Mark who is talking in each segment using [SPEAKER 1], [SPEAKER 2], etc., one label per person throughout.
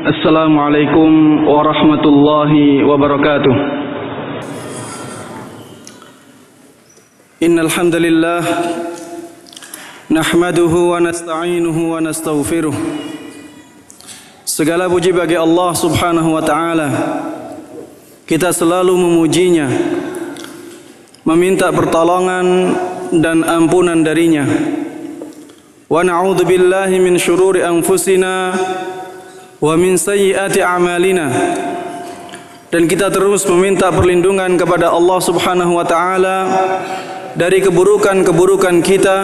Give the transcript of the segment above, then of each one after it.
[SPEAKER 1] Assalamualaikum warahmatullahi wabarakatuh. Innal hamdalillah nahmaduhu wa nasta'inuhu wa nastaghfiruh. Segala puji bagi Allah Subhanahu wa taala. Kita selalu memujinya, meminta pertolongan dan ampunan darinya. Wa na'udzu billahi min syururi anfusina wa min sayyiati a'malina, dan kita terus meminta perlindungan kepada Allah Subhanahu wa taala dari keburukan-keburukan kita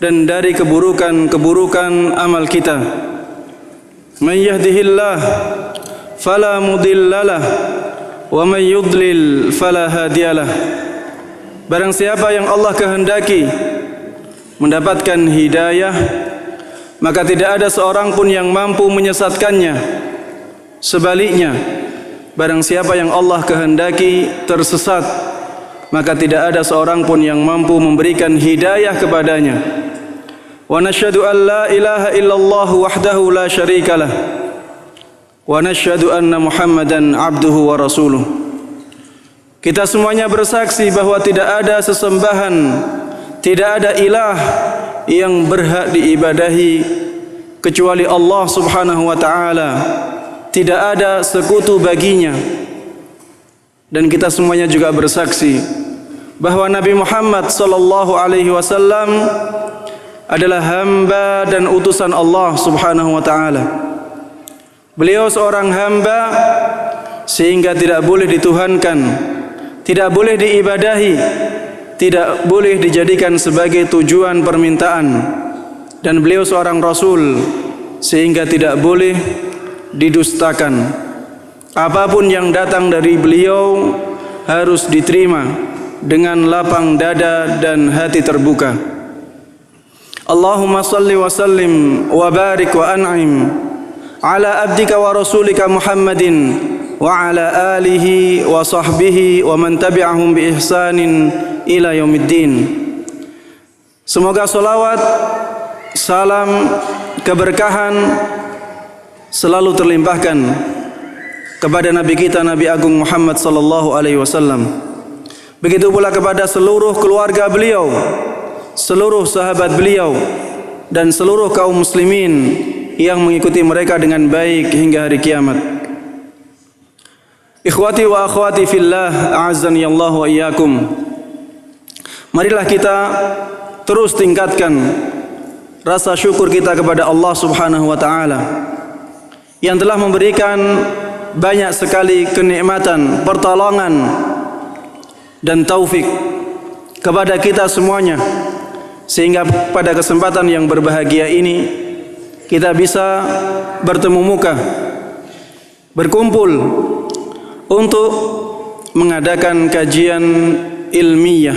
[SPEAKER 1] dan dari keburukan-keburukan amal kita. May yahdihillah fala mudhillalah wa may yudlil fala hadiyalah. Barang siapa yang Allah kehendaki mendapatkan hidayah, maka tidak ada seorang pun yang mampu menyesatkannya. Sebaliknya, barang siapa yang Allah kehendaki tersesat, maka tidak ada seorang pun yang mampu memberikan hidayah kepadanya. Wa nasyhadu an la ilaha illallah wahdahu la syarikalah wa nasyhadu anna Muhammadan abduhu wa rasuluh. Kita semuanya bersaksi bahwa tidak ada sesembahan, tidak ada ilah yang berhak diibadahi kecuali Allah Subhanahu wa taala. Tidak ada sekutu baginya. Dan kita semuanya juga bersaksi bahwa Nabi Muhammad sallallahu alaihi wasallam adalah hamba dan utusan Allah Subhanahu wa taala. Beliau seorang hamba sehingga tidak boleh dituhankan, tidak boleh diibadahi, tidak boleh dijadikan sebagai tujuan permintaan, dan beliau seorang rasul sehingga tidak boleh didustakan. Apapun yang datang dari beliau harus diterima dengan lapang dada dan hati terbuka. Allahumma salli wa sallim wa barik wa an'im ala abdika wa rasulika Muhammadin wa ala alihi wa sahbihi wa man tabi'ahum bi ihsanin ila yaumiddin. Semoga salawat, salam, keberkahan selalu terlimpahkan kepada Nabi kita, Nabi Agung Muhammad sallallahu alaihi wasallam. Begitu pula kepada seluruh keluarga beliau, seluruh sahabat beliau, dan seluruh kaum muslimin yang mengikuti mereka dengan baik hingga hari kiamat. Ikhwati wa akhwati fillah, a'azzani Allah wa iyyakum. Marilah kita terus tingkatkan rasa syukur kita kepada Allah Subhanahu wa taala yang telah memberikan banyak sekali kenikmatan, pertolongan dan taufik kepada kita semuanya, sehingga pada kesempatan yang berbahagia ini kita bisa bertemu muka, berkumpul untuk mengadakan kajian ilmiah,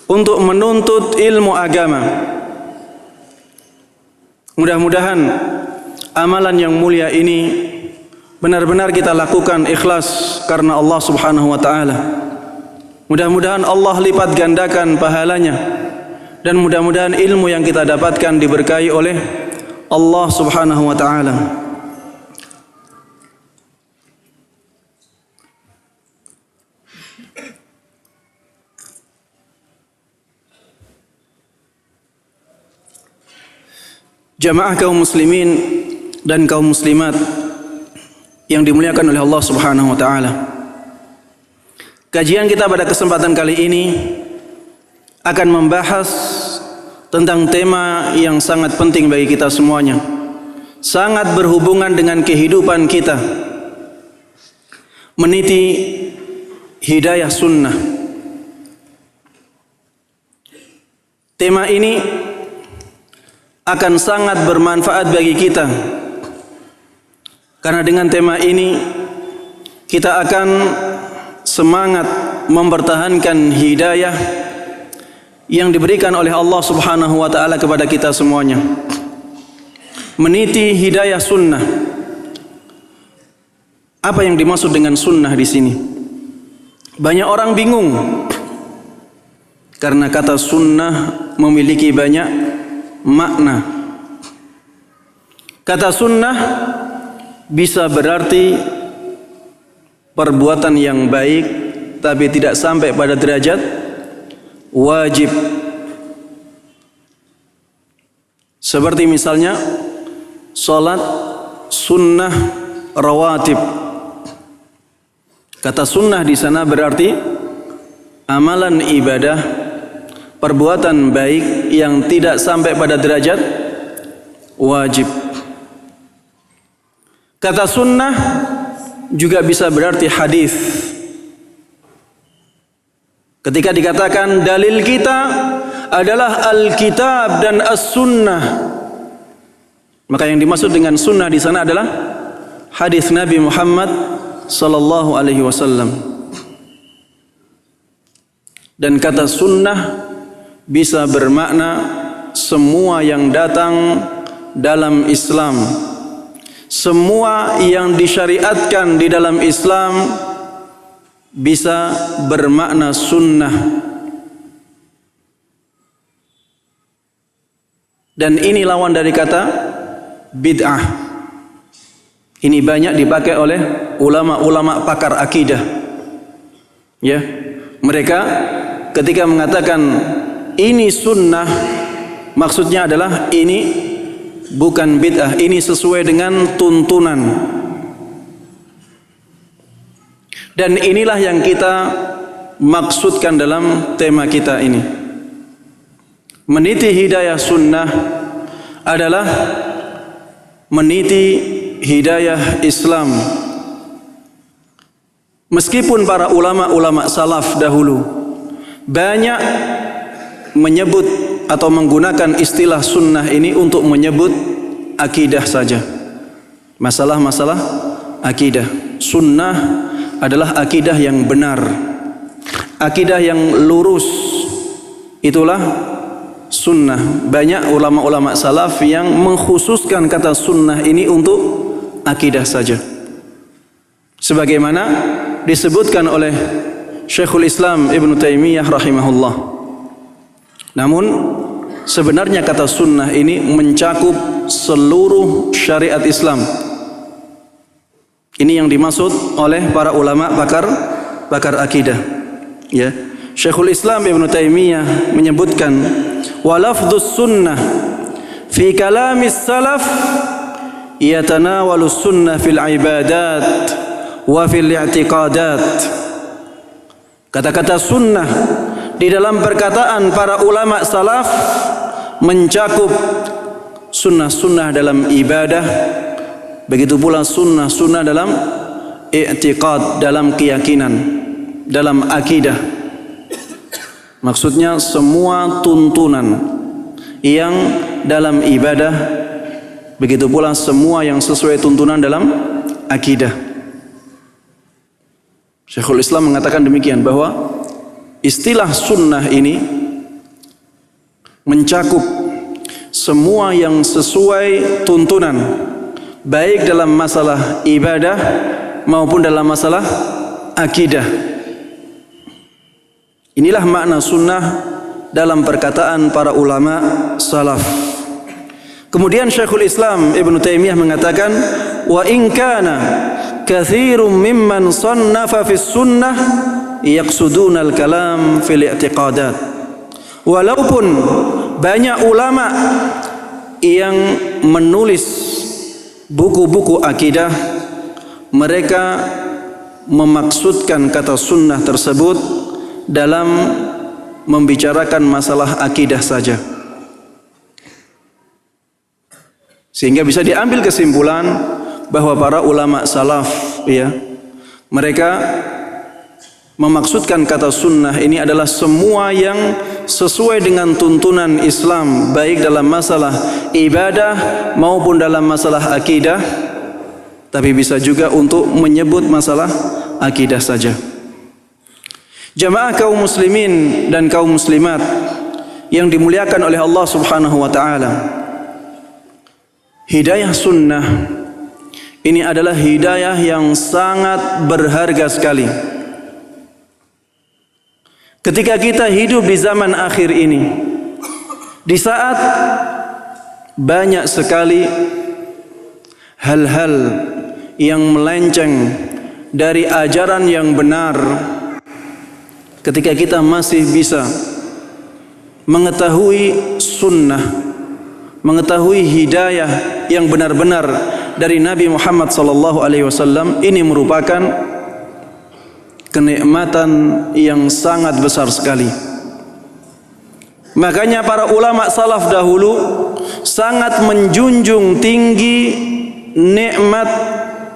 [SPEAKER 1] untuk menuntut ilmu agama. Mudah-mudahan amalan yang mulia ini benar-benar kita lakukan ikhlas karena Allah Subhanahu wa taala. Mudah-mudahan Allah lipat gandakan pahalanya, dan mudah-mudahan ilmu yang kita dapatkan diberkahi oleh Allah Subhanahu wa taala. Jamaah kaum muslimin dan kaum muslimat yang dimuliakan oleh Allah Subhanahu wa taala. Kajian kita pada kesempatan kali ini akan membahas tentang tema yang sangat penting bagi kita semuanya, sangat berhubungan dengan kehidupan kita, meniti hidayah sunnah. Tema ini akan sangat bermanfaat bagi kita, karena dengan tema ini kita akan semangat mempertahankan hidayah yang diberikan oleh Allah Subhanahu wa taala kepada kita semuanya. Meniti hidayah sunnah. Apa yang dimaksud dengan sunnah di sini? Banyak orang bingung karena kata sunnah memiliki banyak makna. Kata sunnah bisa berarti perbuatan yang baik tapi tidak sampai pada derajat wajib. Seperti misalnya salat sunnah rawatib. Kata sunnah di sana berarti amalan ibadah, perbuatan baik yang tidak sampai pada derajat wajib. Kata sunnah juga bisa berarti hadis. Ketika dikatakan dalil kita adalah Alkitab dan As-Sunnah, maka yang dimaksud dengan sunnah di sana adalah hadis Nabi Muhammad sallallahu alaihi wasallam. Dan kata sunnah bisa bermakna semua yang datang dalam Islam, semua yang disyariatkan di dalam Islam bisa bermakna sunnah. Dan ini lawan dari kata bid'ah. Ini banyak dipakai oleh ulama-ulama pakar akidah. Ya, mereka ketika mengatakan ini sunnah, maksudnya adalah ini bukan bid'ah, ini sesuai dengan tuntunan. Dan inilah yang kita maksudkan dalam tema kita ini. Meniti hidayah sunnah adalah meniti hidayah Islam. Meskipun para ulama-ulama salaf dahulu banyak menyebut atau menggunakan istilah sunnah ini untuk menyebut akidah saja, masalah-masalah akidah. Sunnah adalah akidah yang benar, akidah yang lurus, itulah sunnah. Banyak ulama-ulama salaf yang mengkhususkan kata sunnah ini untuk akidah saja, sebagaimana disebutkan oleh Syekhul Islam Ibn Taimiyah rahimahullah. Namun sebenarnya kata sunnah ini mencakup seluruh syariat Islam. Ini yang dimaksud oleh para ulama pakar akidah. Ya, Syekhul Islam Ibn Taimiyah menyebutkan wa lafdzus sunnah fi kalamis salaf yatanawalu sunnah fil ibadat wa fil i'tiqadat. Kata-kata sunnah di dalam perkataan para ulama salaf mencakup sunnah-sunnah dalam ibadah, begitu pula sunnah-sunnah dalam i'tiqad, dalam keyakinan, dalam akidah. Maksudnya semua tuntunan yang dalam ibadah, begitu pula semua yang sesuai tuntunan dalam akidah. Syekhul Islam mengatakan demikian, bahwa istilah sunnah ini mencakup semua yang sesuai tuntunan, baik dalam masalah ibadah maupun dalam masalah akidah. Inilah makna sunnah dalam perkataan para ulama salaf. Kemudian Syekhul Islam Ibn Taimiyah mengatakan, wa in kana katsirun mimman sannafa fis sunnah yaqsuduna al-kalam fil i'tiqadat. Walaupun banyak ulama yang menulis buku-buku akidah, mereka memaksudkan kata sunnah tersebut dalam membicarakan masalah akidah saja. Sehingga bisa diambil kesimpulan bahwa para ulama salaf, ya, mereka memaksudkan kata sunnah ini adalah semua yang sesuai dengan tuntunan Islam, baik dalam masalah ibadah maupun dalam masalah akidah, tapi bisa juga untuk menyebut masalah akidah saja. Jamaah kaum muslimin dan kaum muslimat yang dimuliakan oleh Allah Subhanahu wa taala, hidayah sunnah ini adalah hidayah yang sangat berharga sekali. Ketika kita hidup di zaman akhir ini, di saat banyak sekali hal-hal yang melenceng dari ajaran yang benar, ketika kita masih bisa mengetahui sunnah, mengetahui hidayah yang benar-benar dari Nabi Muhammad SAW, ini merupakan kenikmatan yang sangat besar sekali. Makanya para ulama salaf dahulu sangat menjunjung tinggi nikmat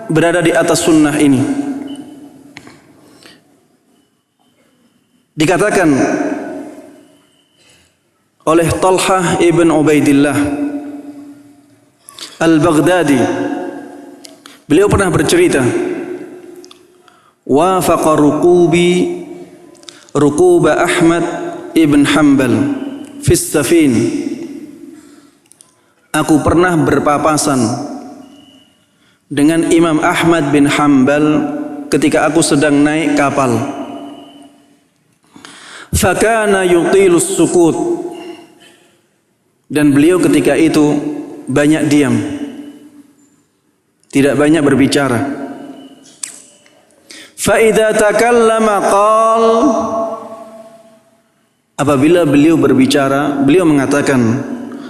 [SPEAKER 1] berada di atas sunnah ini. Dikatakan oleh Talhah ibn Ubaidillah Al-Baghdadi, beliau pernah bercerita, wafaqa rukuba Ahmad ibn Hanbal fis safin. Aku pernah berpapasan dengan Imam Ahmad bin Hanbal ketika aku sedang naik kapal. Fakana yutilus sukut, dan beliau ketika itu banyak diam, tidak banyak berbicara. Fa idza takallama qal, apabila beliau berbicara, beliau mengatakan,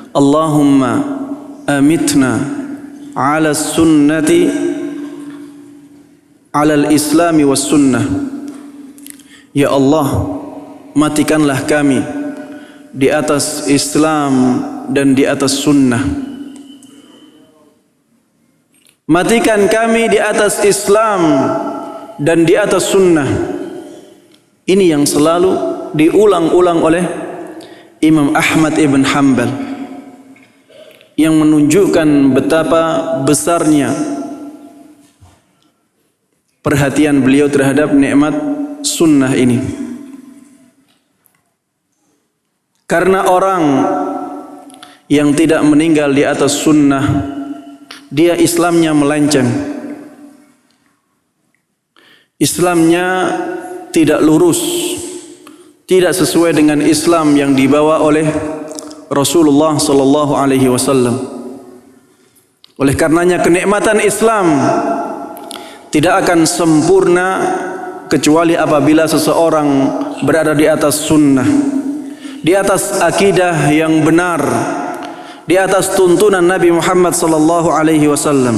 [SPEAKER 1] Allahumma amitna ala sunnati ala al-islami was sunnah. Ya Allah, matikanlah kami di atas Islam dan di atas sunnah. Matikan kami di atas Islam dan di atas sunnah. Ini yang selalu diulang-ulang oleh Imam Ahmad ibn Hanbal, yang menunjukkan betapa besarnya perhatian beliau terhadap nikmat sunnah ini. Karena orang yang tidak meninggal di atas sunnah, dia Islamnya melenceng, Islamnya tidak lurus, tidak sesuai dengan Islam yang dibawa oleh Rasulullah sallallahu alaihi wasallam. Oleh karenanya kenikmatan Islam tidak akan sempurna kecuali apabila seseorang berada di atas sunnah, di atas akidah yang benar, di atas tuntunan Nabi Muhammad sallallahu alaihi wasallam.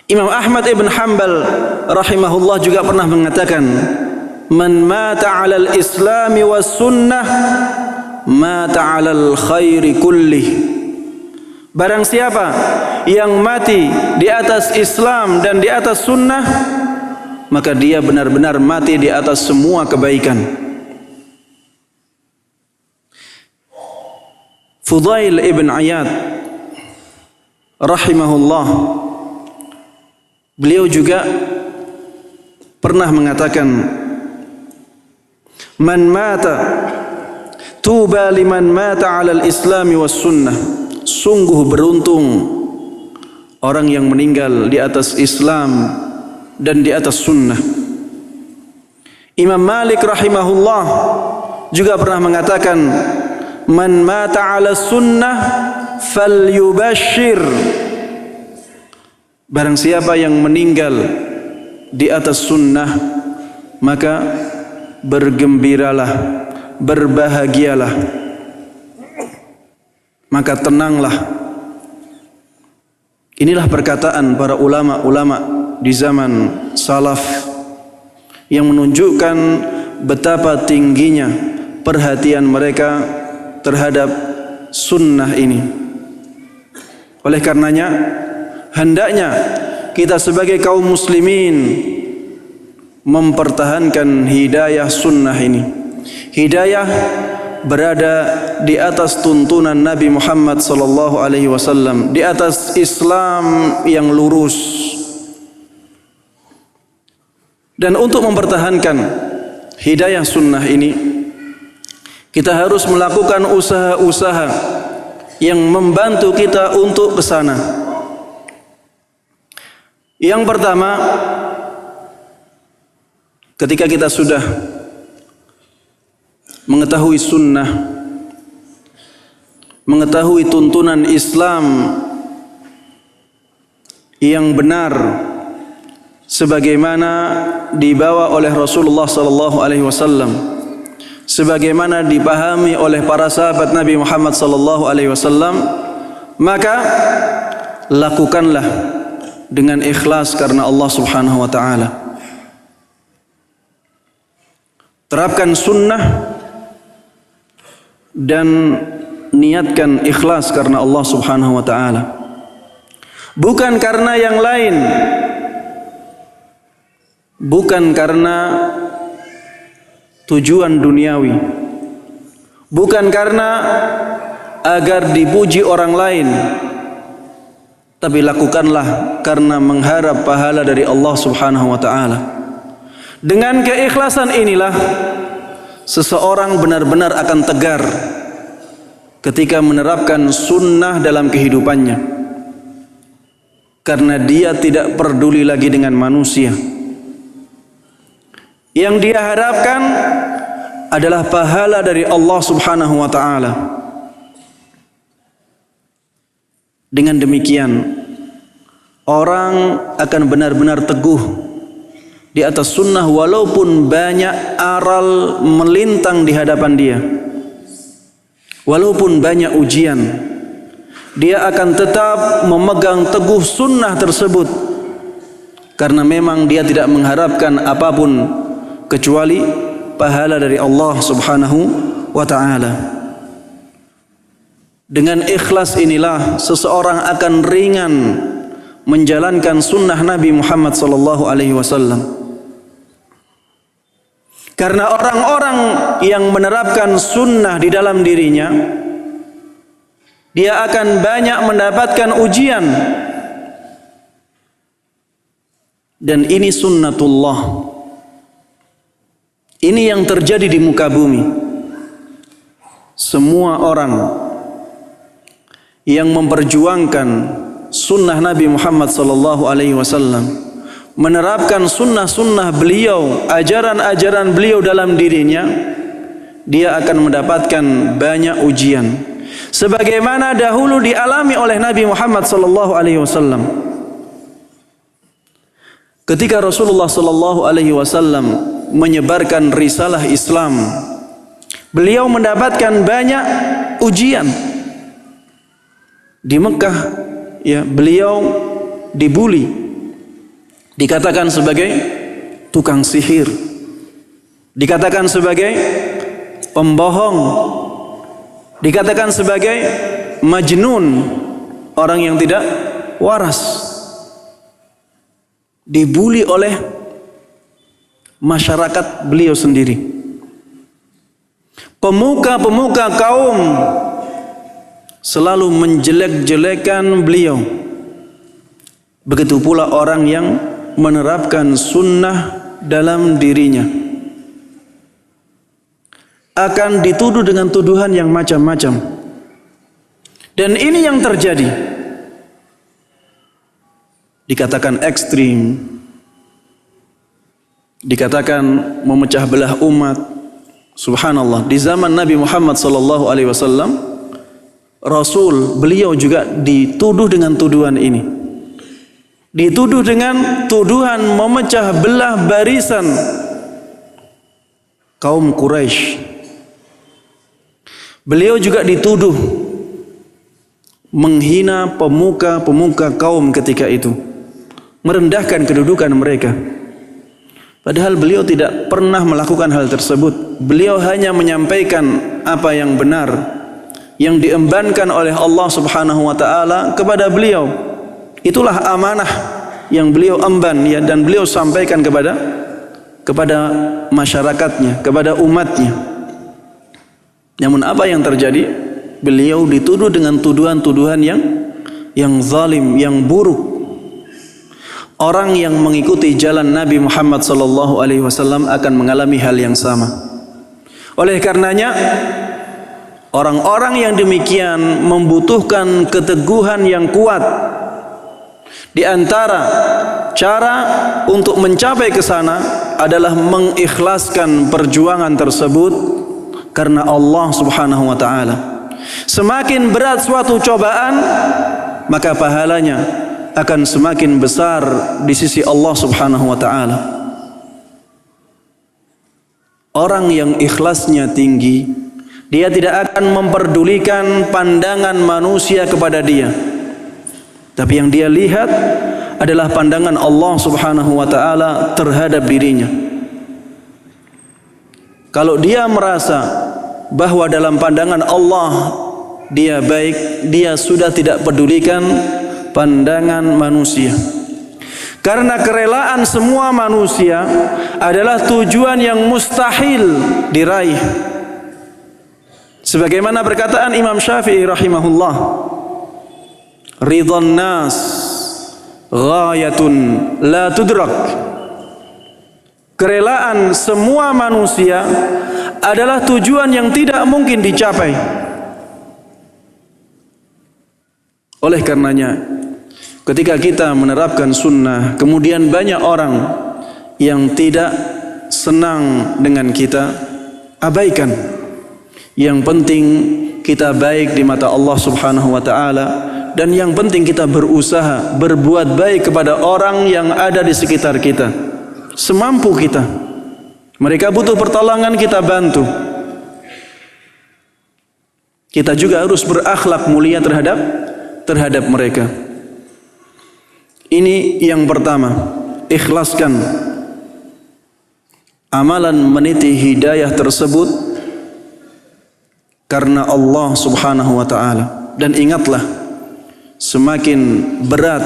[SPEAKER 1] Imam Ahmad ibn Hanbal rahimahullah juga pernah mengatakan, man mata 'alal islami was sunnah mata 'alal khairi kullih. Barang siapa yang mati di atas Islam dan di atas sunnah, maka dia benar-benar mati di atas semua kebaikan. Fudail ibn Iyad rahimahullah, beliau juga pernah mengatakan, man mata tuba liman mata 'alal islami was sunnah. Sungguh beruntung orang yang meninggal di atas Islam dan di atas sunnah. Imam Malik rahimahullah juga pernah mengatakan, man mata 'ala sunnah falyubashshir. Barang siapa yang meninggal di atas sunnah, maka bergembiralah, berbahagialah, maka tenanglah. Inilah perkataan para ulama-ulama di zaman salaf yang menunjukkan betapa tingginya perhatian mereka terhadap sunnah ini. Oleh karenanya, hendaknya kita sebagai kaum muslimin mempertahankan hidayah sunnah ini. Hidayah berada di atas tuntunan Nabi Muhammad sallallahu alaihi wasallam, di atas Islam yang lurus. Dan untuk mempertahankan hidayah sunnah ini, kita harus melakukan usaha-usaha yang membantu kita untuk ke sana. Yang pertama, ketika kita sudah mengetahui sunnah, mengetahui tuntunan Islam yang benar sebagaimana dibawa oleh Rasulullah sallallahu alaihi wasallam, sebagaimana dipahami oleh para sahabat Nabi Muhammad sallallahu alaihi wasallam, maka lakukanlah dengan ikhlas karena Allah Subhanahu wa taala. Terapkan sunnah dan niatkan ikhlas karena Allah Subhanahu wa taala. Bukan karena yang lain, bukan karena tujuan duniawi, bukan karena agar dipuji orang lain, tapi lakukanlah karena mengharap pahala dari Allah Subhanahu wa taala. Dengan keikhlasan inilah seseorang benar-benar akan tegar ketika menerapkan sunnah dalam kehidupannya, karena dia tidak peduli lagi dengan manusia. Yang dia harapkan adalah pahala dari Allah Subhanahu wa taala. Dengan demikian, orang akan benar-benar teguh di atas sunnah walaupun banyak aral melintang di hadapan dia, walaupun banyak ujian, dia akan tetap memegang teguh sunnah tersebut, karena memang dia tidak mengharapkan apapun kecuali pahala dari Allah Subhanahu wa taala. Dengan ikhlas inilah seseorang akan ringan menjalankan sunnah Nabi Muhammad sallallahu alaihi wasallam. Karena orang-orang yang menerapkan sunnah di dalam dirinya, dia akan banyak mendapatkan ujian. Dan ini sunnatullah. Ini yang terjadi di muka bumi. Semua orang yang memperjuangkan sunnah Nabi Muhammad sallallahu alaihi wasallam, menerapkan sunnah-sunnah beliau, ajaran-ajaran beliau dalam dirinya, dia akan mendapatkan banyak ujian, sebagaimana dahulu dialami oleh Nabi Muhammad sallallahu alaihi wasallam. Ketika Rasulullah sallallahu alaihi wasallam menyebarkan risalah Islam, beliau mendapatkan banyak ujian. Di Mekah, ya, beliau dibuli, dikatakan sebagai tukang sihir, dikatakan sebagai pembohong, dikatakan sebagai majnun, orang yang tidak waras. Dibuli oleh masyarakat beliau sendiri. Pemuka-pemuka kaum selalu menjelek-jelekan beliau. Begitu pula orang yang menerapkan sunnah dalam dirinya akan dituduh dengan tuduhan yang macam-macam. Dan ini yang terjadi. Dikatakan ekstrim, dikatakan memecah belah umat. Subhanallah, di zaman Nabi Muhammad sallallahu alaihi wasallam, Rasul beliau juga dituduh dengan tuduhan ini. Dituduh dengan tuduhan memecah belah barisan kaum Quraisy. Beliau juga dituduh menghina pemuka-pemuka kaum ketika itu, merendahkan kedudukan mereka. Padahal beliau tidak pernah melakukan hal tersebut. Beliau hanya menyampaikan apa yang benar, yang diembankan oleh Allah Subhanahu wa taala kepada beliau. Itulah amanah yang beliau emban, ya, dan beliau sampaikan kepada masyarakatnya, kepada umatnya. Namun apa yang terjadi? Beliau dituduh dengan tuduhan-tuduhan yang zalim, yang buruk. Orang yang mengikuti jalan Nabi Muhammad sallallahu alaihi wasallam akan mengalami hal yang sama. Oleh karenanya, orang-orang yang demikian membutuhkan keteguhan yang kuat. Di antara cara untuk mencapai ke sana adalah mengikhlaskan perjuangan tersebut karena Allah Subhanahu wa taala. Semakin berat suatu cobaan, maka pahalanya akan semakin besar di sisi Allah Subhanahu wa taala. Orang yang ikhlasnya tinggi, dia tidak akan memperdulikan pandangan manusia kepada dia. Tapi yang dia lihat adalah pandangan Allah Subhanahu wa taala terhadap dirinya. Kalau dia merasa bahwa dalam pandangan Allah dia baik, dia sudah tidak pedulikan pandangan manusia. Karena kerelaan semua manusia adalah tujuan yang mustahil diraih. Sebagaimana perkataan Imam Syafi'i rahimahullah, ridhan nas ghayatun la tudrak. Kerelaan semua manusia adalah tujuan yang tidak mungkin dicapai. Oleh karenanya, ketika kita menerapkan sunnah, kemudian banyak orang yang tidak senang dengan kita, abaikan. Yang penting kita baik di mata Allah Subhanahu wa taala, dan yang penting kita berusaha berbuat baik kepada orang yang ada di sekitar kita semampu kita. Mereka butuh pertolongan, kita bantu. Kita juga harus berakhlak mulia terhadap mereka. Ini yang pertama, ikhlaskan amalan meniti hidayah tersebut karena Allah Subhanahu wa taala. Dan ingatlah, semakin berat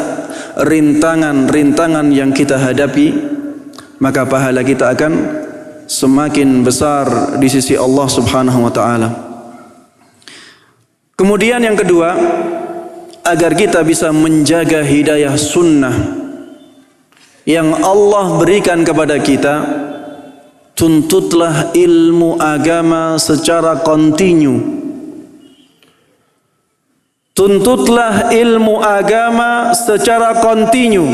[SPEAKER 1] rintangan-rintangan yang kita hadapi, maka pahala kita akan semakin besar di sisi Allah Subhanahu wa taala. Kemudian yang kedua, agar kita bisa menjaga hidayah sunnah yang Allah berikan kepada kita, tuntutlah ilmu agama secara kontinu. Tuntutlah ilmu agama secara kontinu.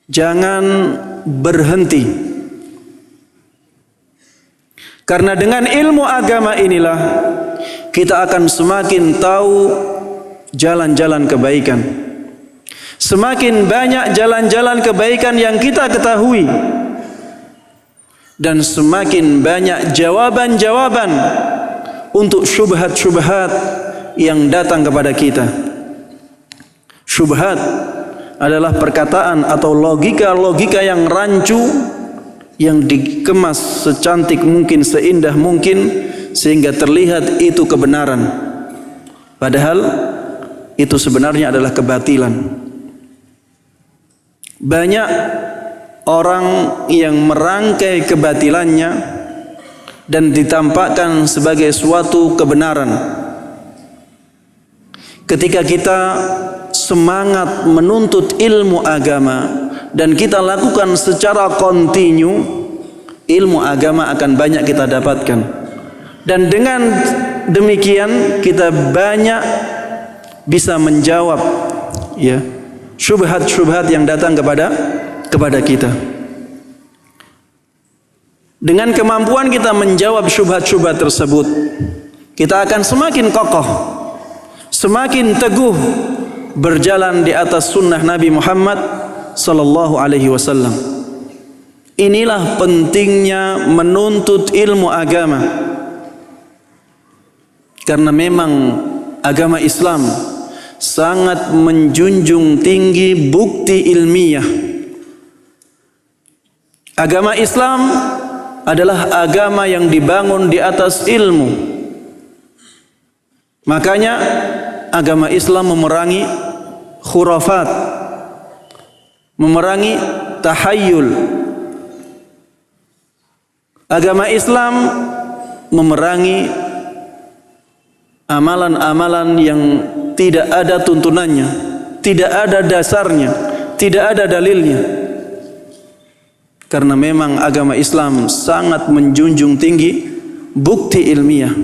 [SPEAKER 1] Jangan berhenti. Karena dengan ilmu agama inilah kita akan semakin tahu jalan-jalan kebaikan. Semakin banyak jalan-jalan kebaikan yang kita ketahui, dan semakin banyak jawaban-jawaban untuk syubhat-syubhat yang datang kepada kita. Syubhat adalah perkataan atau logika-logika yang rancu, yang dikemas secantik mungkin, seindah mungkin, sehingga terlihat itu kebenaran, padahal itu sebenarnya adalah kebatilan. Banyak orang yang merangkai kebatilannya dan ditampakkan sebagai suatu kebenaran. Ketika kita semangat menuntut ilmu agama dan kita lakukan secara kontinu, ilmu agama akan banyak kita dapatkan. Dan dengan demikian kita banyak bisa menjawab ya syubhat-syubhat yang datang kepada kita. Dengan kemampuan kita menjawab syubhat-syubhat tersebut, kita akan semakin kokoh, semakin teguh berjalan di atas sunnah Nabi Muhammad sallallahu alaihi wasallam. Inilah pentingnya menuntut ilmu agama. Karena memang agama Islam sangat menjunjung tinggi bukti ilmiah. Agama Islam adalah agama yang dibangun di atas ilmu. Makanya agama Islam memerangi khurafat, memerangi tahayyul. Agama Islam memerangi amalan-amalan yang tidak ada tuntunannya, tidak ada dasarnya, tidak ada dalilnya. Karena memang agama Islam sangat menjunjung tinggi bukti ilmiah.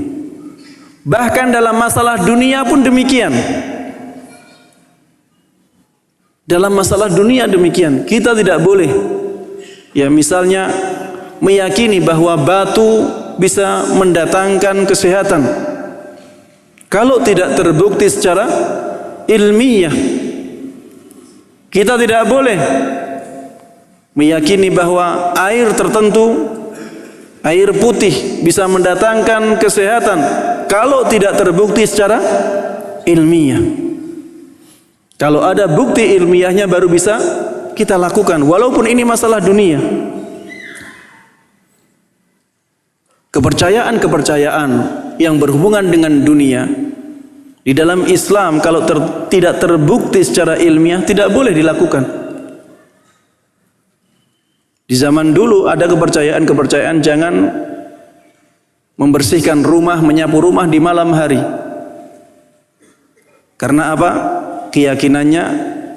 [SPEAKER 1] Bahkan dalam masalah dunia pun demikian. Dalam masalah dunia demikian. Kita tidak boleh, ya misalnya, meyakini bahwa batu bisa mendatangkan kesehatan kalau tidak terbukti secara ilmiah. Kita tidak boleh meyakini bahwa air tertentu, air putih bisa mendatangkan kesehatan kalau tidak terbukti secara ilmiah. Kalau ada bukti ilmiahnya baru bisa kita lakukan, walaupun ini masalah dunia. Kepercayaan-kepercayaan yang berhubungan dengan dunia di dalam Islam kalau tidak terbukti secara ilmiah tidak boleh dilakukan. Di zaman dulu ada kepercayaan-kepercayaan jangan membersihkan rumah, menyapu rumah di malam hari. Karena apa? Keyakinannya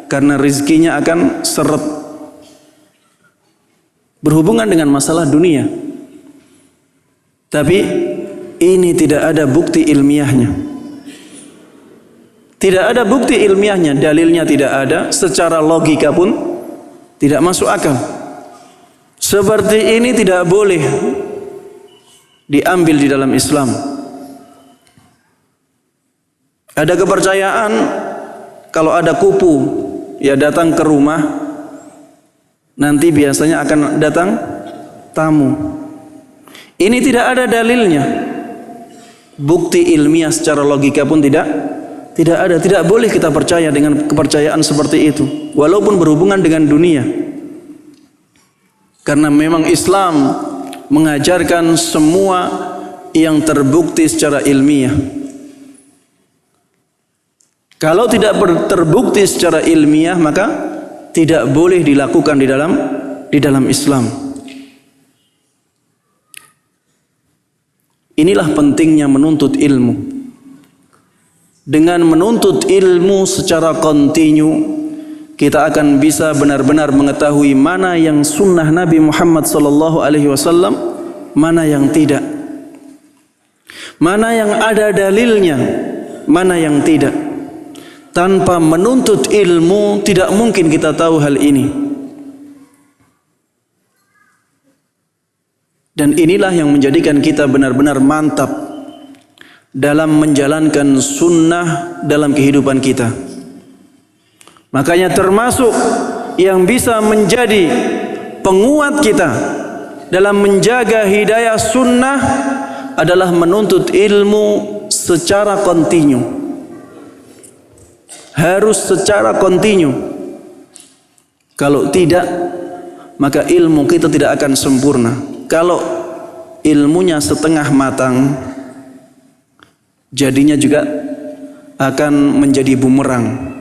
[SPEAKER 1] karena rizkinya akan seret. Berhubungan dengan masalah dunia. Tapi ini tidak ada bukti ilmiahnya. Tidak ada bukti ilmiahnya, dalilnya tidak ada, secara logika pun tidak masuk akal. Seperti ini tidak boleh diambil di dalam Islam. Ada kepercayaan kalau ada kupu ya datang ke rumah, nanti biasanya akan datang tamu. Ini tidak ada dalilnya. Bukti ilmiah secara logika pun tidak ada. Tidak boleh kita percaya dengan kepercayaan seperti itu, walaupun berhubungan dengan dunia. Karena memang Islam mengajarkan semua yang terbukti secara ilmiah. Kalau tidak terbukti secara ilmiah, maka tidak boleh dilakukan di dalam Islam. Inilah pentingnya menuntut ilmu. Dengan menuntut ilmu secara kontinu, kita akan bisa benar-benar mengetahui mana yang sunnah Nabi Muhammad SAW, mana yang tidak. Mana yang ada dalilnya, mana yang tidak. Tanpa menuntut ilmu, tidak mungkin kita tahu hal ini. Dan inilah yang menjadikan kita benar-benar mantap dalam menjalankan sunnah dalam kehidupan kita. Makanya termasuk yang bisa menjadi penguat kita dalam menjaga hidayah sunnah adalah menuntut ilmu secara kontinu. Harus secara kontinu. Kalau tidak, maka ilmu kita tidak akan sempurna. Kalau ilmunya setengah matang, jadinya juga akan menjadi bumerang.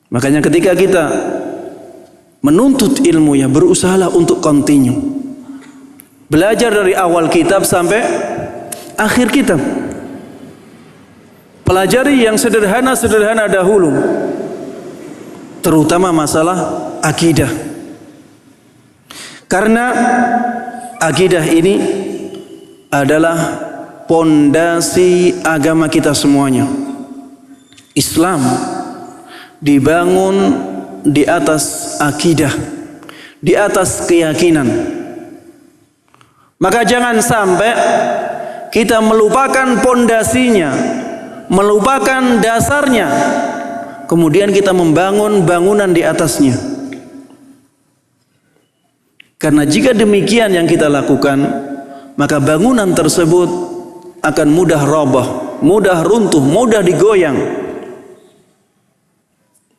[SPEAKER 1] Makanya ketika kita menuntut ilmu, ya berusahalah untuk kontinu. Belajar dari awal kitab sampai akhir kitab. Pelajari yang sederhana-sederhana dahulu, terutama masalah akidah. Karena akidah ini adalah pondasi agama kita semuanya. Islam dibangun di atas akidah, di atas keyakinan. Maka jangan sampai kita melupakan pondasinya, melupakan dasarnya, kemudian kita membangun bangunan di atasnya. Karena jika demikian yang kita lakukan, maka bangunan tersebut akan mudah roboh, mudah runtuh, mudah digoyang.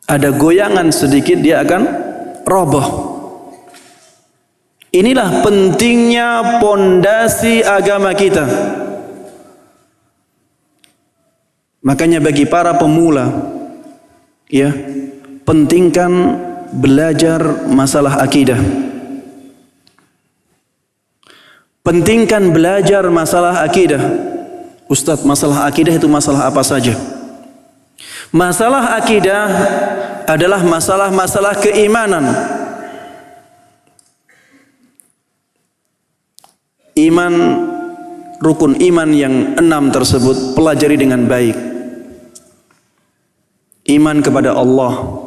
[SPEAKER 1] Ada goyangan sedikit dia akan roboh. Inilah pentingnya pondasi agama kita. Makanya bagi para pemula, ya, pentingkan belajar masalah akidah. Pentingkan belajar masalah akidah. Ustadz, masalah akidah itu masalah apa saja? Masalah akidah adalah masalah-masalah keimanan. Iman, rukun iman yang 6 tersebut pelajari dengan baik. Iman kepada Allah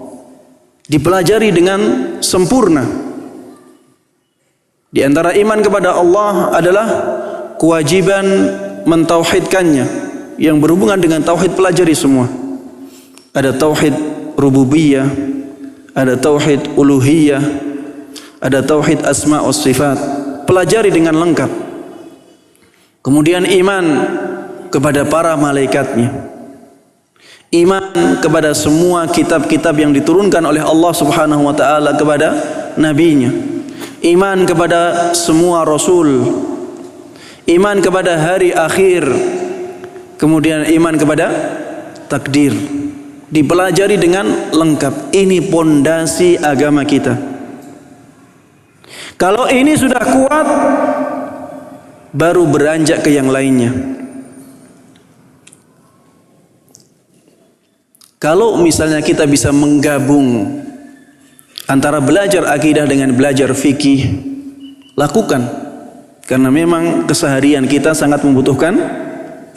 [SPEAKER 1] dipelajari dengan sempurna. Di antara iman kepada Allah adalah kewajiban mentauhidkannya. Yang berhubungan dengan tauhid pelajari semua. ada tauhid rububiyah, ada tauhid uluhiyah, ada tauhid asma wa sifat. Pelajari dengan lengkap. Kemudian iman kepada para malaikatnya, iman kepada semua kitab-kitab yang diturunkan oleh Allah Subhanahu wa taala kepada nabinya, iman kepada semua rasul, iman kepada hari akhir, kemudian iman kepada takdir. Dipelajari dengan lengkap. Ini pondasi agama kita. Kalau ini sudah kuat, baru beranjak ke yang lainnya. Kalau misalnya kita bisa menggabung antara belajar akidah dengan belajar fikih, lakukan. Karena memang keseharian kita sangat membutuhkan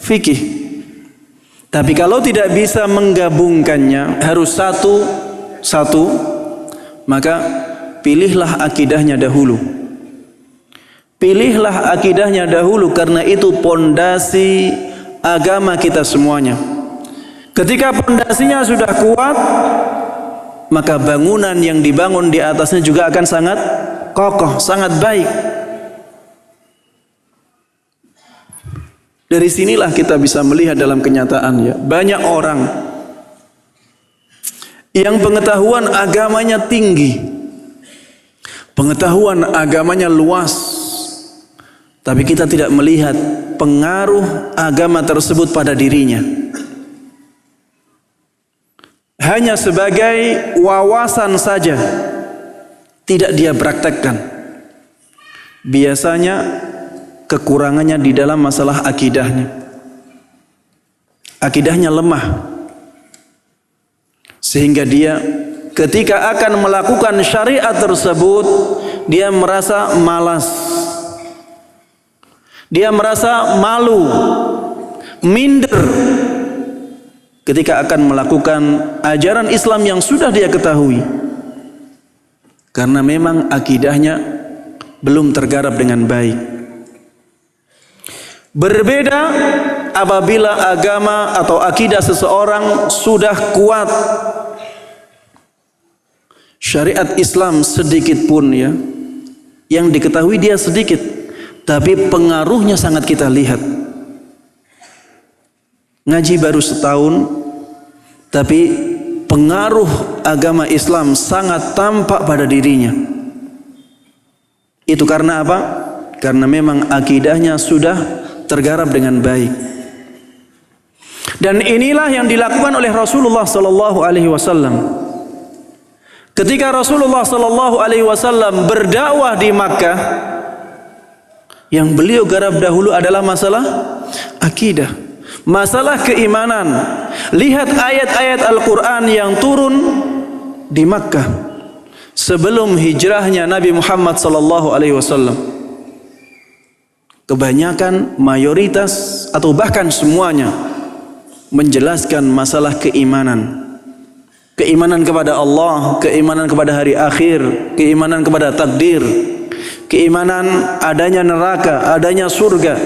[SPEAKER 1] fikih. Tapi kalau tidak bisa menggabungkannya, harus satu, maka pilihlah akidahnya dahulu. Pilihlah akidahnya dahulu, karena itu pondasi agama kita semuanya. Ketika pondasinya sudah kuat, maka bangunan yang dibangun di atasnya juga akan sangat kokoh, sangat baik. Dari sinilah kita bisa melihat dalam kenyataan, ya, banyak orang yang pengetahuan agamanya tinggi, pengetahuan agamanya luas, tapi kita tidak melihat pengaruh agama tersebut pada dirinya. Hanya sebagai wawasan saja, tidak dia praktekkan. Biasanya kekurangannya di dalam masalah akidahnya. Akidahnya lemah, sehingga dia ketika akan melakukan syariat tersebut, dia merasa malas, dia merasa malu, minder ketika akan melakukan ajaran Islam yang sudah dia ketahui, karena memang akidahnya belum tergarap dengan baik. Berbeda apabila agama atau akidah seseorang sudah kuat, syariat Islam sedikit pun, ya, yang diketahui dia sedikit, tapi pengaruhnya sangat kita lihat. Ngaji baru setahun, tapi pengaruh agama Islam sangat tampak pada dirinya. Itu karena apa? Karena memang akidahnya sudah tergarap dengan baik. Dan inilah yang dilakukan oleh Rasulullah sallallahu alaihi wasallam. Ketika Rasulullah sallallahu alaihi wasallam berdakwah di Makkah, yang beliau garap dahulu adalah masalah akidah, masalah keimanan. Lihat ayat-ayat Al-Quran yang turun di Makkah sebelum hijrahnya Nabi Muhammad sallallahu alaihi wasallam. Kebanyakan, mayoritas, atau bahkan semuanya menjelaskan masalah keimanan. Keimanan kepada Allah, keimanan kepada hari akhir, keimanan kepada takdir, keimanan adanya neraka, adanya surga.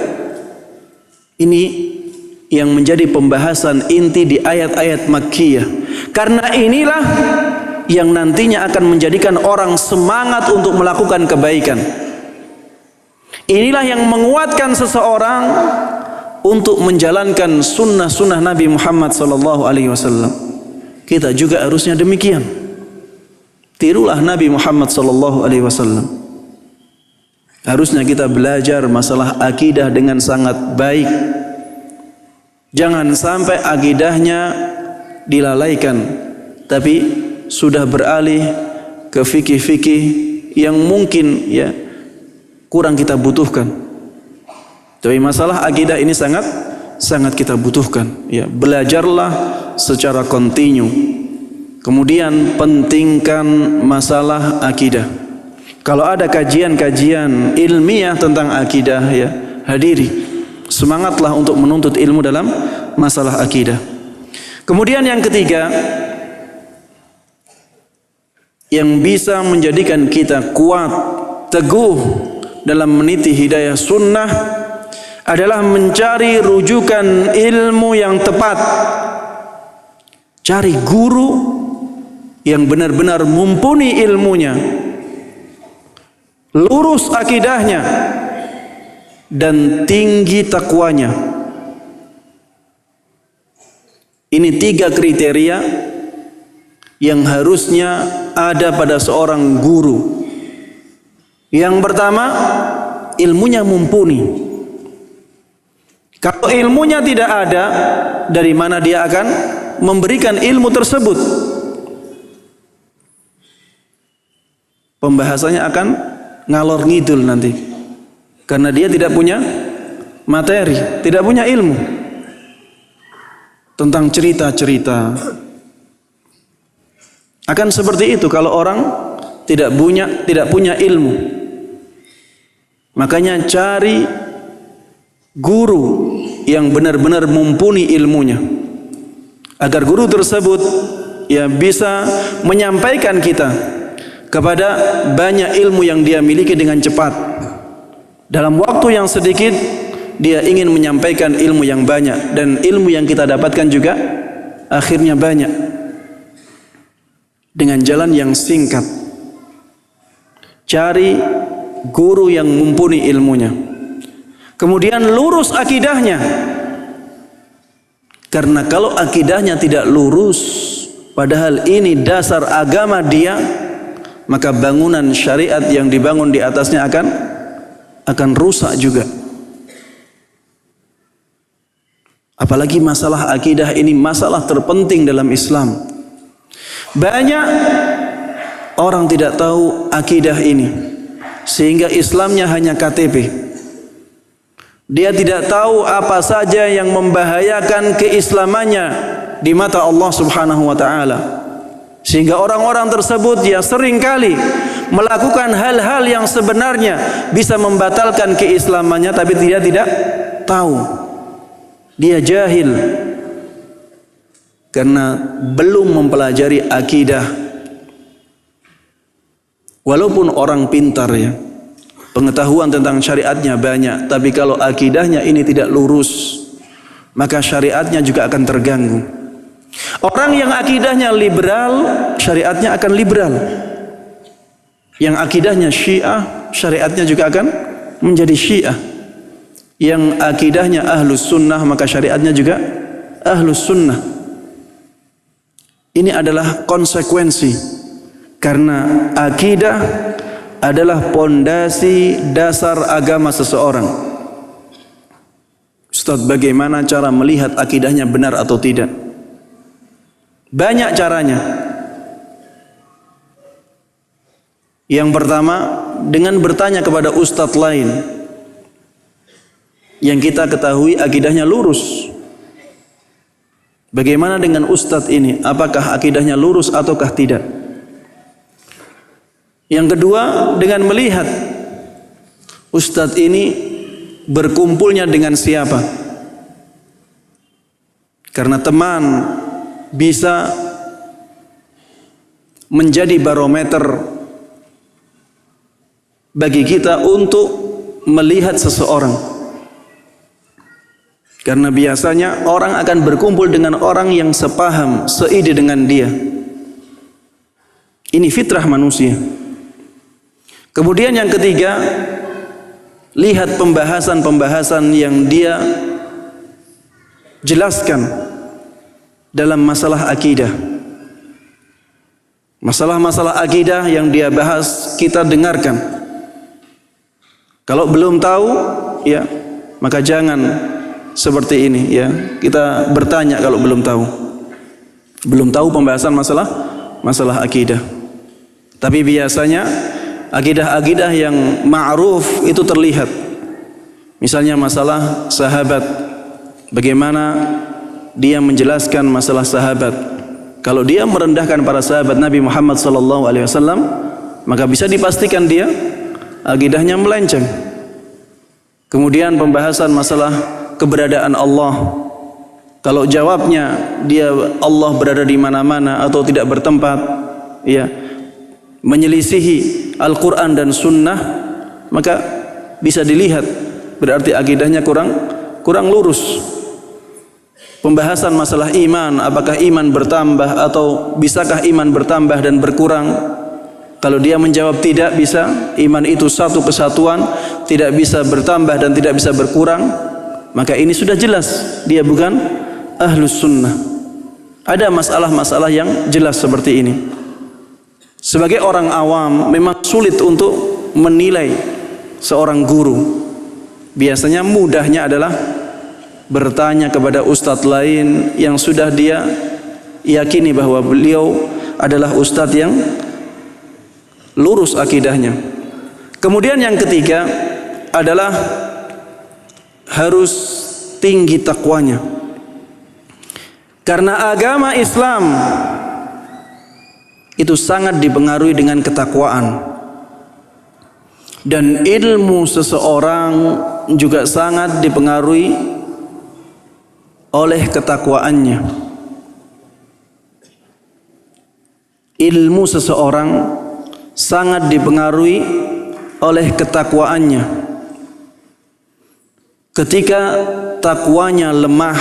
[SPEAKER 1] Ini yang menjadi pembahasan inti di ayat-ayat Makkiyah. Karena inilah yang nantinya akan menjadikan orang semangat untuk melakukan kebaikan. Inilah yang menguatkan seseorang untuk menjalankan sunnah-sunnah Nabi Muhammad SAW. Kita juga harusnya demikian. Tirulah Nabi Muhammad SAW. Harusnya kita belajar masalah akidah dengan sangat baik. Jangan sampai akidahnya dilalaikan, tapi sudah beralih ke fikih-fikih yang mungkin, ya, kurang kita butuhkan. Tapi masalah akidah ini sangat kita butuhkan, ya. Belajarlah secara kontinu. Kemudian pentingkan masalah akidah. Kalau ada kajian-kajian ilmiah tentang akidah, ya, hadiri. Semangatlah untuk menuntut ilmu dalam masalah akidah. Kemudian yang ketiga, yang bisa menjadikan kita kuat, teguh dalam meniti hidayah sunnah adalah mencari rujukan ilmu yang tepat. Cari guru yang benar-benar mumpuni ilmunya, lurus akidahnya, dan tinggi takwanya. Ini 3 kriteria yang harusnya ada pada seorang guru. Yang pertama, ilmunya mumpuni. Kalau ilmunya tidak ada, dari mana dia akan memberikan ilmu tersebut? Pembahasannya akan ngalor ngidul nanti, karena dia tidak punya materi, tidak punya ilmu tentang cerita-cerita. Akan seperti itu kalau orang tidak punya ilmu. Makanya cari guru yang benar-benar mumpuni ilmunya, agar guru tersebut ya bisa menyampaikan kita kepada banyak ilmu yang dia miliki dengan cepat. Dalam waktu yang sedikit dia ingin menyampaikan ilmu yang banyak, dan ilmu yang kita dapatkan juga akhirnya banyak dengan jalan yang singkat. Cari guru yang mumpuni ilmunya, kemudian lurus akidahnya, karena kalau akidahnya tidak lurus, padahal ini dasar agama dia, maka bangunan syariat yang dibangun di atasnya akan rusak juga. Apalagi masalah akidah ini masalah terpenting dalam Islam. Banyak orang tidak tahu akidah ini, sehingga Islamnya hanya KTP. Dia tidak tahu apa saja yang membahayakan keislamannya di mata Allah Subhanahu wa taala. Sehingga orang-orang tersebut ya seringkali melakukan hal-hal yang sebenarnya bisa membatalkan keislamannya, tapi dia tidak tahu. Dia jahil karena belum mempelajari akidah. Walaupun orang pintar ya, pengetahuan tentang syariatnya banyak, tapi kalau akidahnya ini tidak lurus, maka syariatnya juga akan terganggu. Orang yang akidahnya liberal, syariatnya akan liberal. Yang akidahnya Syiah, syariatnya juga akan menjadi Syiah. Yang akidahnya Ahlus Sunnah, maka syariatnya juga Ahlus Sunnah. Ini adalah konsekuensi, karena akidah adalah pondasi dasar agama seseorang. Ustaz, bagaimana cara melihat akidahnya benar atau tidak? Banyak caranya. Yang pertama, dengan bertanya kepada ustadz lain yang kita ketahui akidahnya lurus. Bagaimana dengan ustadz ini? Apakah akidahnya lurus ataukah tidak? Yang kedua, dengan melihat ustadz ini berkumpulnya dengan siapa. Karena teman bisa menjadi barometer bagi kita untuk melihat seseorang. Karena biasanya orang akan berkumpul dengan orang yang sepaham, seide dengan dia. Ini fitrah manusia. Kemudian yang ketiga, lihat pembahasan-pembahasan yang dia jelaskan dalam masalah akidah. Masalah-masalah akidah yang dia bahas kita dengarkan. Kalau belum tahu, ya maka jangan seperti ini, ya. Kita bertanya kalau belum tahu. Belum tahu pembahasan masalah akidah. Tapi biasanya akidah-akidah yang ma'ruf itu terlihat. Misalnya masalah sahabat. Bagaimana dia menjelaskan masalah sahabat. Kalau dia merendahkan para sahabat Nabi Muhammad SAW, maka bisa dipastikan dia akidahnya melenceng. Kemudian pembahasan masalah keberadaan Allah. Kalau jawabnya dia Allah berada di mana-mana atau tidak bertempat, ya, menyelisihi Al-Quran dan Sunnah, maka bisa dilihat berarti akidahnya kurang lurus. pembahasan masalah iman, apakah iman bertambah atau bisakah iman bertambah dan berkurang. Kalau dia menjawab tidak bisa, iman itu satu kesatuan, tidak bisa bertambah dan tidak bisa berkurang, maka ini sudah jelas dia bukan ahlus sunnah. Ada masalah-masalah yang jelas seperti ini. Sebagai orang awam memang sulit untuk menilai seorang guru. Biasanya mudahnya adalah bertanya kepada ustadz lain yang sudah dia yakini bahwa beliau adalah ustadz yang lurus akidahnya. Kemudian yang ketiga adalah harus tinggi takwanya. Karena agama Islam itu sangat dipengaruhi dengan ketakwaan. Dan ilmu seseorang juga sangat dipengaruhi oleh ketakwaannya. Ilmu seseorang sangat dipengaruhi oleh ketakwaannya. Ketika takwanya lemah,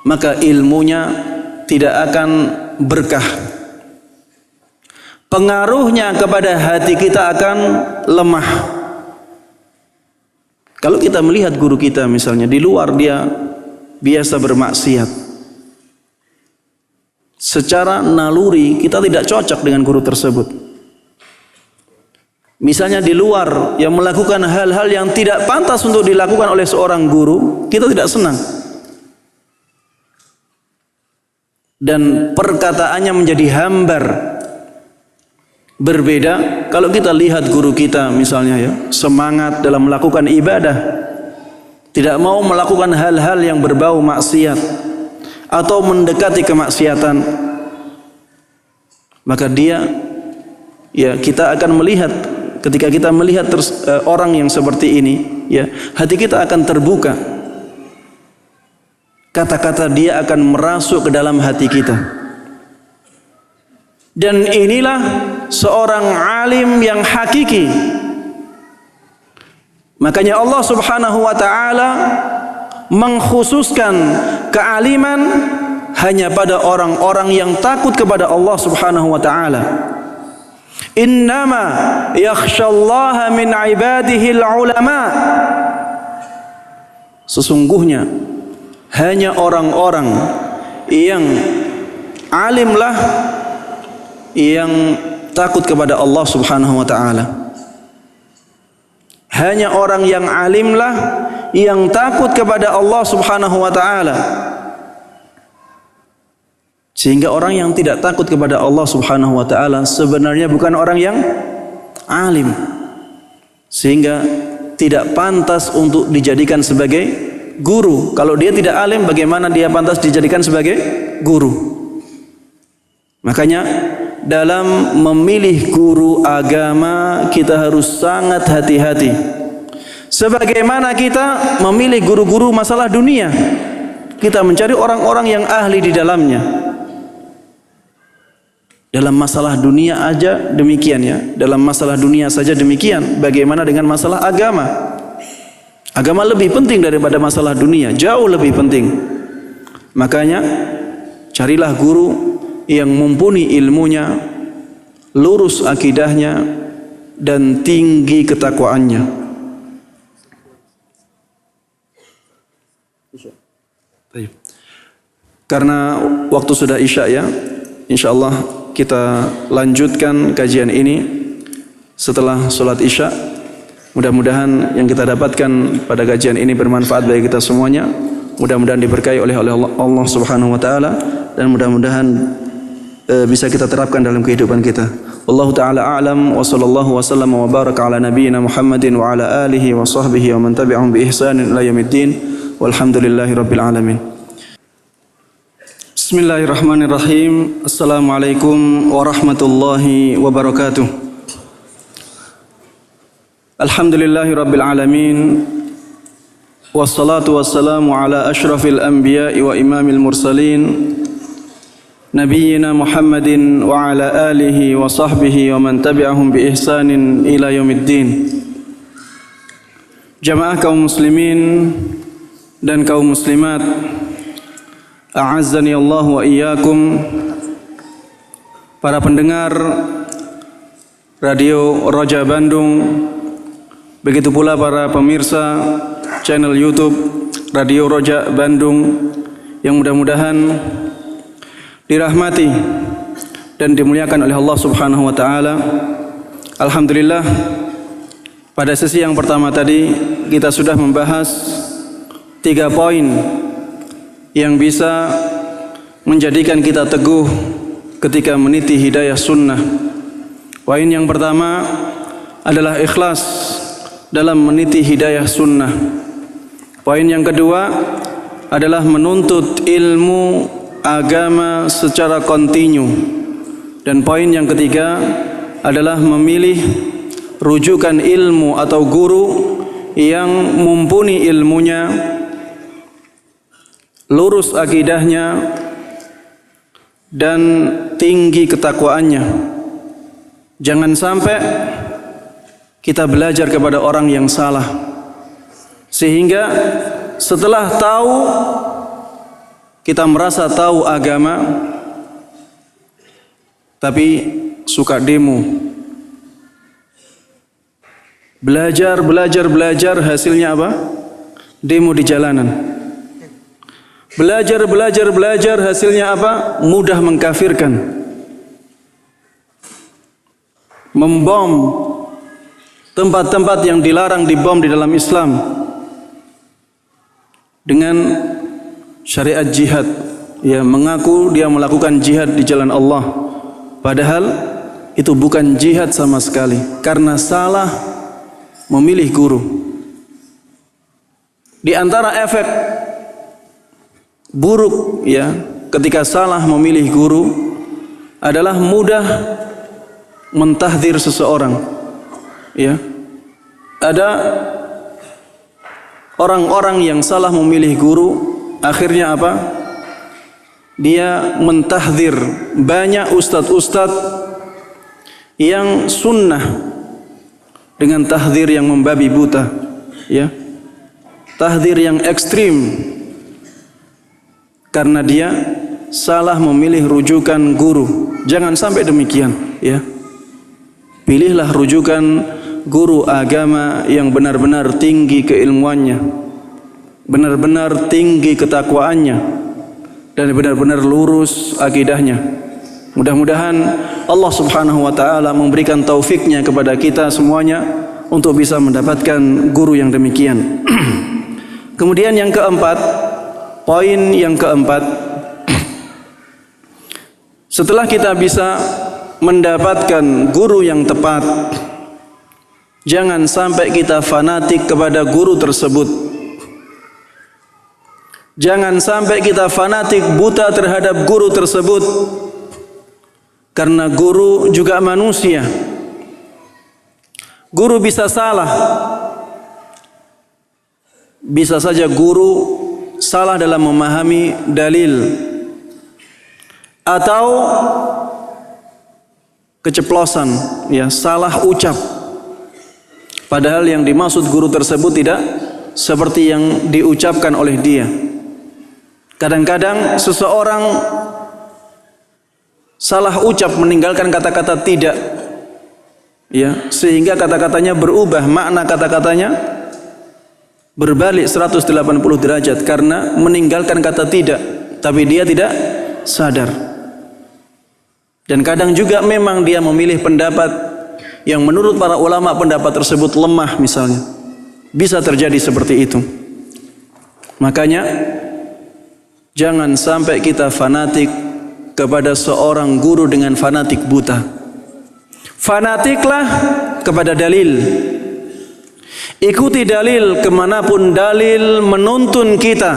[SPEAKER 1] maka ilmunya tidak akan berkah. Pengaruhnya kepada hati kita akan lemah. Kalau kita melihat guru kita misalnya di luar dia biasa bermaksiat, secara naluri kita tidak cocok dengan guru tersebut. Misalnya di luar yang melakukan hal-hal yang tidak pantas untuk dilakukan oleh seorang guru, kita tidak senang. Dan perkataannya menjadi hambar. Berbeda kalau kita lihat guru kita misalnya ya, semangat dalam melakukan ibadah, tidak mau melakukan hal-hal yang berbau maksiat atau mendekati kemaksiatan, maka dia ya kita akan melihat. Ketika kita melihat orang yang seperti ini, ya, hati kita akan terbuka. Kata-kata dia akan merasuk ke dalam hati kita. Dan inilah seorang alim yang hakiki. Makanya Allah Subhanahu wa taala mengkhususkan kealiman hanya pada orang-orang yang takut kepada Allah Subhanahu wa taala. Innama yakhshallaha min ibadihi al-ulama. Sesungguhnya hanya orang-orang yang alimlah yang takut kepada Allah Subhanahu wa taala. Hanya orang yang alimlah yang takut kepada Allah Subhanahu wa taala. Sehingga orang yang tidak takut kepada Allah Subhanahu wa taala sebenarnya bukan orang yang alim. Sehingga tidak pantas untuk dijadikan sebagai guru. Kalau dia tidak alim, bagaimana dia pantas dijadikan sebagai guru? Makanya dalam memilih guru agama kita harus sangat hati-hati. Sebagaimana kita memilih guru-guru masalah dunia, kita mencari orang-orang yang ahli di dalamnya. Dalam masalah dunia aja demikian ya. Dalam masalah dunia saja demikian. Bagaimana dengan masalah agama? Agama lebih penting daripada masalah dunia, jauh lebih penting. Makanya carilah guru yang mumpuni ilmunya, lurus akidahnya, dan tinggi ketakwaannya. Karena waktu sudah isya ya, insyaallah kita lanjutkan kajian ini setelah sholat isya. Mudah-mudahan yang kita dapatkan pada kajian ini bermanfaat bagi kita semuanya. Mudah-mudahan diberkahi oleh Allah Subhanahu wa taala, dan mudah-mudahan bisa kita terapkan dalam kehidupan kita. Wallahu taala a'lam, wa sallallahu wasallam wa baraka ala nabiyyina Muhammadin wa ala alihi wa sahbihi wa man tabi'ahum bi ihsanin ila yaumiddin. Walhamdulillahi rabbil alamin. Bismillahirrahmanirrahim. Assalamualaikum warahmatullahi wabarakatuh. Alhamdulillahi rabbil alamin. Wassalatu wassalamu ala ashrafil anbiya'i wa imamil mursalin, nabiyyina Muhammadin wa ala alihi wa sahbihi wa man tabi'ahum bi ihsanin ila yaumiddin. Jamaah kaum muslimin dan kaum muslimat A'azzani Allah wa iyyakum, para pendengar Radio Roja Bandung, begitu pula para pemirsa channel YouTube Radio Roja Bandung yang mudah-mudahan dirahmati dan dimuliakan oleh Allah Subhanahu wa taala. Alhamdulillah, pada sesi yang pertama tadi kita sudah membahas 3 poin yang bisa menjadikan kita teguh ketika meniti hidayah sunnah. Poin yang pertama adalah ikhlas dalam meniti hidayah sunnah. Poin yang kedua adalah menuntut ilmu agama secara kontinu. Dan poin yang ketiga adalah memilih rujukan ilmu atau guru yang mumpuni ilmunya, lurus akidahnya, dan tinggi ketakwaannya. Jangan sampai kita belajar kepada orang yang salah, sehingga setelah tahu kita merasa tahu agama, tapi suka demo. Belajar, hasilnya apa? Demo di jalanan. Belajar, hasilnya apa? Mudah mengkafirkan. Membom tempat-tempat yang dilarang dibom di dalam Islam dengan syariat jihad. Ya, mengaku dia melakukan jihad di jalan Allah, padahal itu bukan jihad sama sekali, karena salah memilih guru. Di antara efek buruk ya ketika salah memilih guru adalah mudah mentahdzir seseorang. Ya, ada orang-orang yang salah memilih guru, akhirnya apa? Dia mentahdzir banyak ustadz-ustadz yang sunnah dengan tahdzir yang membabi buta, ya, tahdzir yang ekstrim, karena dia salah memilih rujukan guru. Jangan sampai demikian, ya. Pilihlah rujukan guru agama yang benar-benar tinggi keilmuannya, benar-benar tinggi ketakwaannya, dan benar-benar lurus akidahnya. Mudah-mudahan Allah Subhanahu wa taala memberikan taufiknya kepada kita semuanya untuk bisa mendapatkan guru yang demikian. Kemudian yang keempat, poin yang keempat, setelah kita bisa mendapatkan guru yang tepat, jangan sampai kita fanatik kepada guru tersebut. Jangan sampai kita fanatik buta terhadap guru tersebut, karena guru juga manusia. Guru bisa salah. Bisa saja guru salah dalam memahami dalil, atau keceplosan, ya, salah ucap, padahal yang dimaksud guru tersebut tidak seperti yang diucapkan oleh dia. Kadang-kadang seseorang salah ucap, meninggalkan kata-kata tidak, ya, sehingga kata-katanya berubah, makna kata-katanya berbalik 180 derajat karena meninggalkan kata tidak, tapi dia tidak sadar. Dan kadang juga memang dia memilih pendapat yang menurut para ulama pendapat tersebut lemah misalnya. Bisa terjadi seperti itu. Makanya jangan sampai kita fanatik kepada seorang guru dengan fanatik buta. Fanatiklah kepada dalil. Ikuti dalil kemanapun dalil menuntun kita,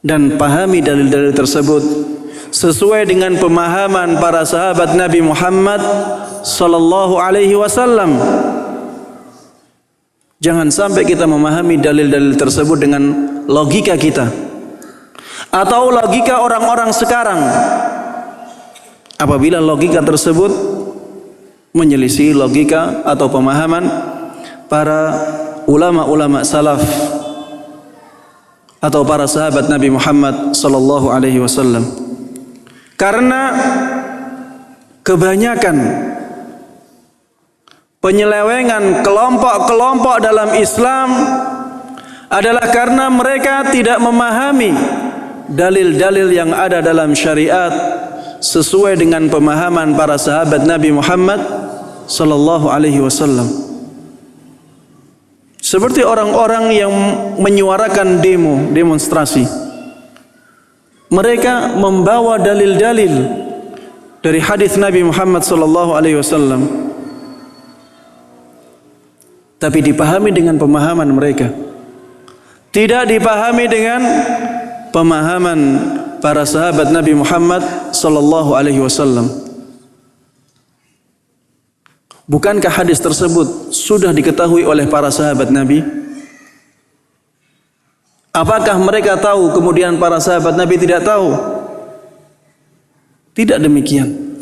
[SPEAKER 1] dan pahami dalil-dalil tersebut sesuai dengan pemahaman para sahabat Nabi Muhammad sallallahu alaihi wasallam. Jangan sampai kita memahami dalil-dalil tersebut dengan logika kita atau logika orang-orang sekarang. Apabila logika tersebut menyelisih logika atau pemahaman para ulama-ulama salaf, atau para sahabat Nabi Muhammad sallallahu alaihi wasallam. Karena kebanyakan penyelewengan kelompok-kelompok dalam Islam adalah karena mereka tidak memahami dalil-dalil yang ada dalam syariat sesuai dengan pemahaman para sahabat Nabi Muhammad sallallahu alaihi wasallam. Seperti orang-orang yang menyuarakan demonstrasi. Mereka membawa dalil-dalil dari hadis Nabi Muhammad sallallahu alaihi wasallam, tapi dipahami dengan pemahaman mereka, tidak dipahami dengan pemahaman para sahabat Nabi Muhammad sallallahu alaihi wasallam. Bukankah hadis tersebut sudah diketahui oleh para sahabat Nabi? Apakah mereka tahu kemudian para sahabat Nabi tidak tahu? Tidak demikian.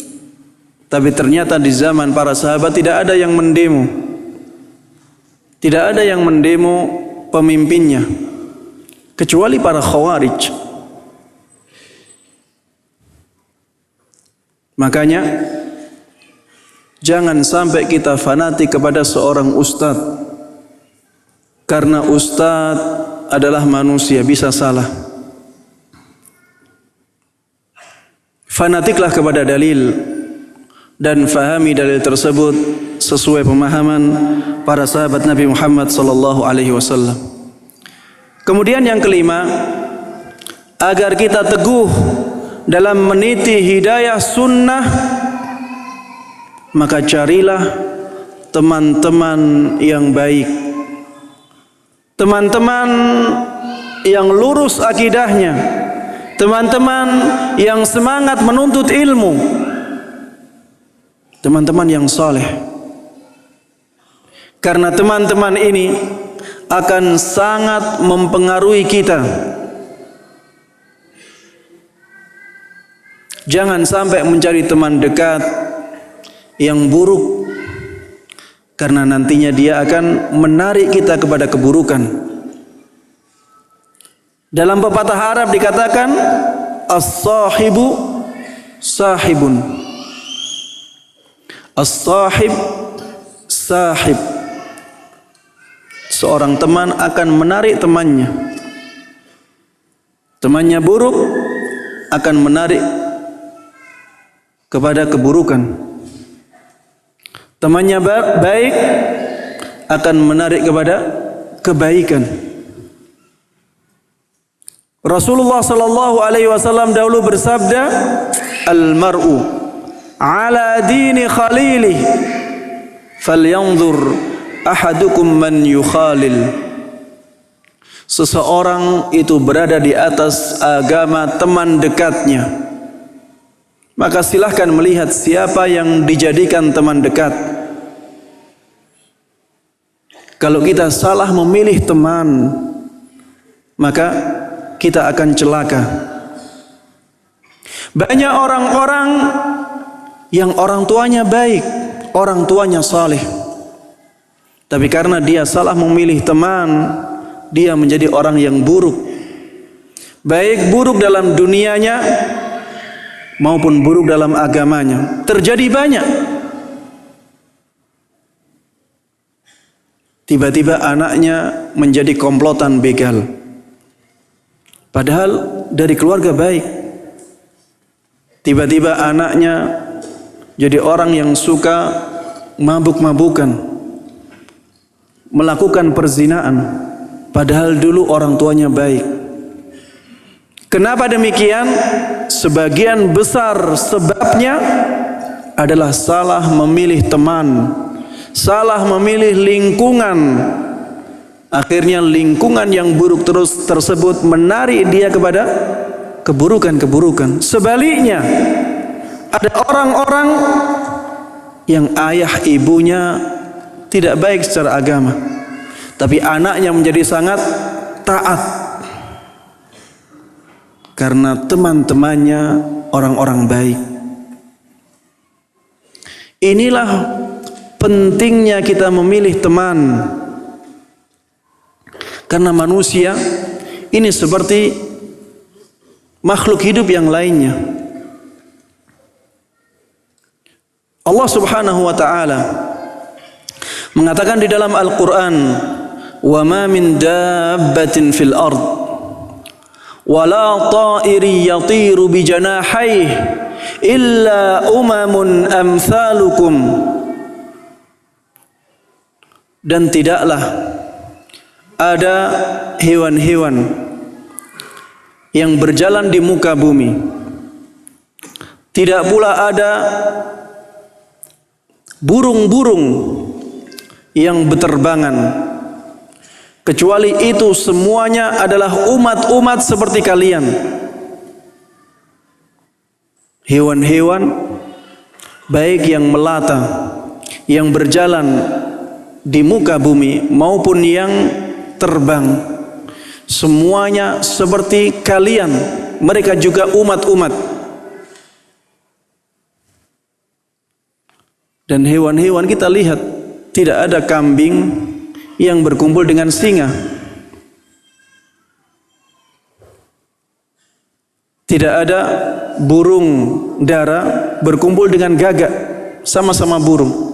[SPEAKER 1] Tapi ternyata di zaman para sahabat tidak ada yang mendemo. Tidak ada yang mendemo pemimpinnya kecuali para khawarij. Makanya jangan sampai kita fanatik kepada seorang ustadz, karena ustadz adalah manusia, bisa salah. Fanatiklah kepada dalil dan fahami dalil tersebut sesuai pemahaman para sahabat Nabi Muhammad sallallahu alaihi wasallam. Kemudian yang kelima, agar kita teguh dalam meniti hidayah sunnah, maka carilah teman-teman yang baik, teman-teman yang lurus akidahnya, teman-teman yang semangat menuntut ilmu, teman-teman yang saleh. Karena teman-teman ini akan sangat mempengaruhi kita. Jangan sampai mencari teman dekat yang buruk, karena nantinya dia akan menarik kita kepada keburukan. Dalam pepatah Arab dikatakan as-sahibu sahibun, as-sahib sahib. Seorang teman akan menarik temannya. Temannya buruk akan menarik kepada keburukan. Temannya baik akan menarik kepada kebaikan. Rasulullah sallallahu alaihi wasallam dahulu bersabda, "Al-mar'u ala dini khalilih, falyanzur ahadukum man yukhalil." Seseorang itu berada di atas agama teman dekatnya. Maka silahkan melihat siapa yang dijadikan teman dekat. Kalau kita salah memilih teman, maka kita akan celaka. Banyak orang-orang yang orang tuanya baik, orang tuanya saleh, tapi karena dia salah memilih teman, dia menjadi orang yang buruk. Baik buruk dalam dunianya maupun buruk dalam agamanya. Terjadi banyak. Tiba-tiba anaknya menjadi komplotan begal, padahal dari keluarga baik. Tiba-tiba anaknya jadi orang yang suka mabuk-mabukan, melakukan perzinaan, padahal dulu orang tuanya baik. Kenapa demikian? Sebagian besar sebabnya adalah salah memilih teman, salah memilih lingkungan. Akhirnya lingkungan yang buruk terus tersebut menarik dia kepada keburukan-keburukan. Sebaliknya, ada orang-orang yang ayah ibunya tidak baik secara agama, tapi anaknya menjadi sangat taat karena teman-temannya orang-orang baik. Inilah pentingnya kita memilih teman, karena manusia ini seperti makhluk hidup yang lainnya. Allah Subhanahu wa taala mengatakan di dalam Al-Qur'an, "Wa ma min dabbatin fil ard wa la ta'irin yatiru bi janahayhi illa umamun amsalukum." Dan tidaklah ada hewan-hewan yang berjalan di muka bumi, tidak pula ada burung-burung yang berterbangan, kecuali itu semuanya adalah umat-umat seperti kalian. Hewan-hewan baik yang melata, yang berjalan di muka bumi maupun yang terbang, semuanya seperti kalian. Mereka juga umat-umat. Dan hewan-hewan kita lihat, tidak ada kambing yang berkumpul dengan singa, tidak ada burung dara berkumpul dengan gagak, sama-sama burung.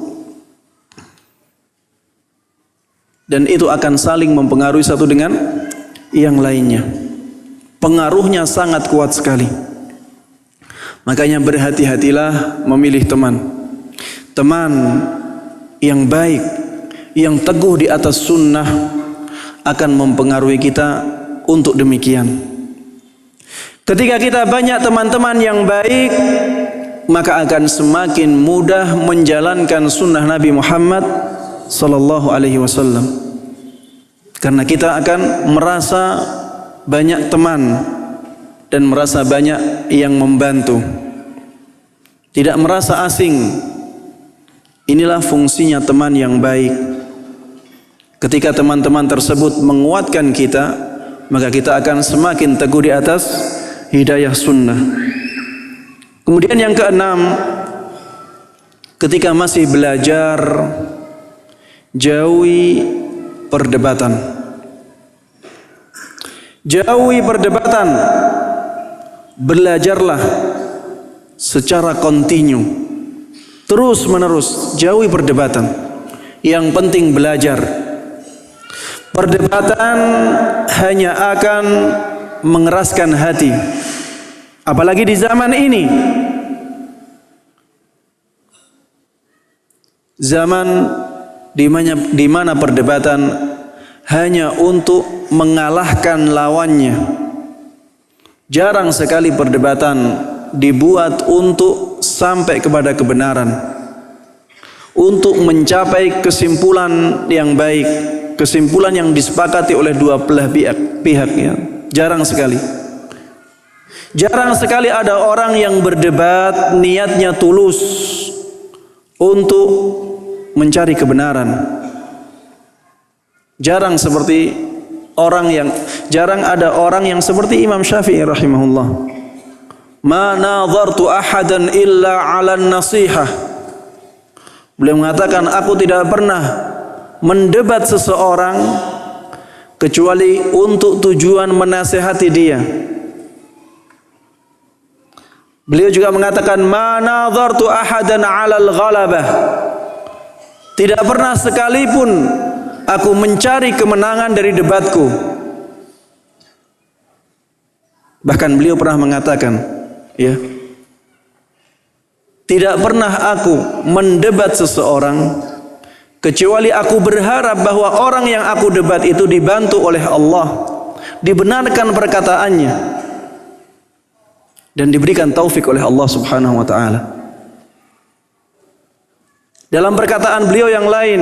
[SPEAKER 1] Dan itu akan saling mempengaruhi satu dengan yang lainnya. Pengaruhnya sangat kuat sekali. Makanya berhati-hatilah memilih teman. Teman yang baik, yang teguh di atas sunnah akan mempengaruhi kita untuk demikian. Ketika kita banyak teman-teman yang baik, maka akan semakin mudah menjalankan sunnah Nabi Muhammad sallallahu alaihi wasallam. Karena kita akan merasa banyak teman dan merasa banyak yang membantu. Tidak merasa asing. Inilah fungsinya teman yang baik. Ketika teman-teman tersebut menguatkan kita, maka kita akan semakin teguh di atas hidayah sunnah. Kemudian yang keenam, ketika masih belajar, jauhi perdebatan. Jauhi perdebatan. Belajarlah secara kontinu. Terus menerus, jauhi perdebatan. Yang penting belajar. Perdebatan hanya akan mengeraskan hati. Apalagi di zaman ini. Zaman di mana perdebatan hanya untuk mengalahkan lawannya. Jarang sekali perdebatan dibuat untuk sampai kepada kebenaran, untuk mencapai kesimpulan yang baik, kesimpulan yang disepakati oleh dua belah pihak ya. Jarang sekali. Jarang sekali ada orang yang berdebat niatnya tulus untuk mencari kebenaran. Jarang ada orang yang seperti Imam Syafi'i rahimahullah. Ma nadhartu ahadan illa 'alan nasihah. Beliau mengatakan, aku tidak pernah mendebat seseorang kecuali untuk tujuan menasihati dia. Beliau juga mengatakan, ma nadhartu ahadan 'alal ghalabah. Tidak pernah sekalipun aku mencari kemenangan dari debatku. Bahkan beliau pernah mengatakan, ya, tidak pernah aku mendebat seseorang kecuali aku berharap bahwa orang yang aku debat itu dibantu oleh Allah, dibenarkan perkataannya dan diberikan taufik oleh Allah Subhanahu wa taala. Dalam perkataan beliau yang lain,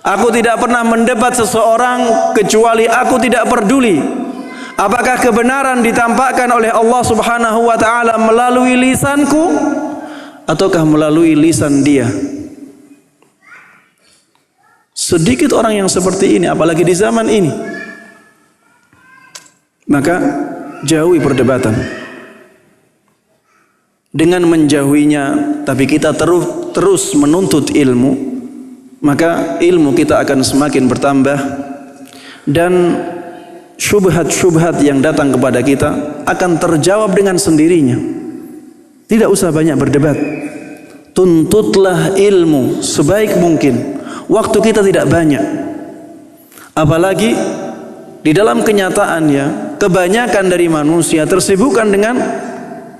[SPEAKER 1] aku tidak pernah mendebat seseorang kecuali aku tidak peduli apakah kebenaran ditampakkan oleh Allah Subhanahu wa taala melalui lisanku ataukah melalui lisan dia. Sedikit orang yang seperti ini, apalagi di zaman ini. Maka jauhi perdebatan. Dengan menjauhinya, tapi kita terus menuntut ilmu, maka ilmu kita akan semakin bertambah dan syubhat-syubhat yang datang kepada kita akan terjawab dengan sendirinya. Tidak usah banyak berdebat. Tuntutlah ilmu sebaik mungkin. Waktu kita tidak banyak. Apalagi di dalam kenyataannya, kebanyakan dari manusia tersibukkan dengan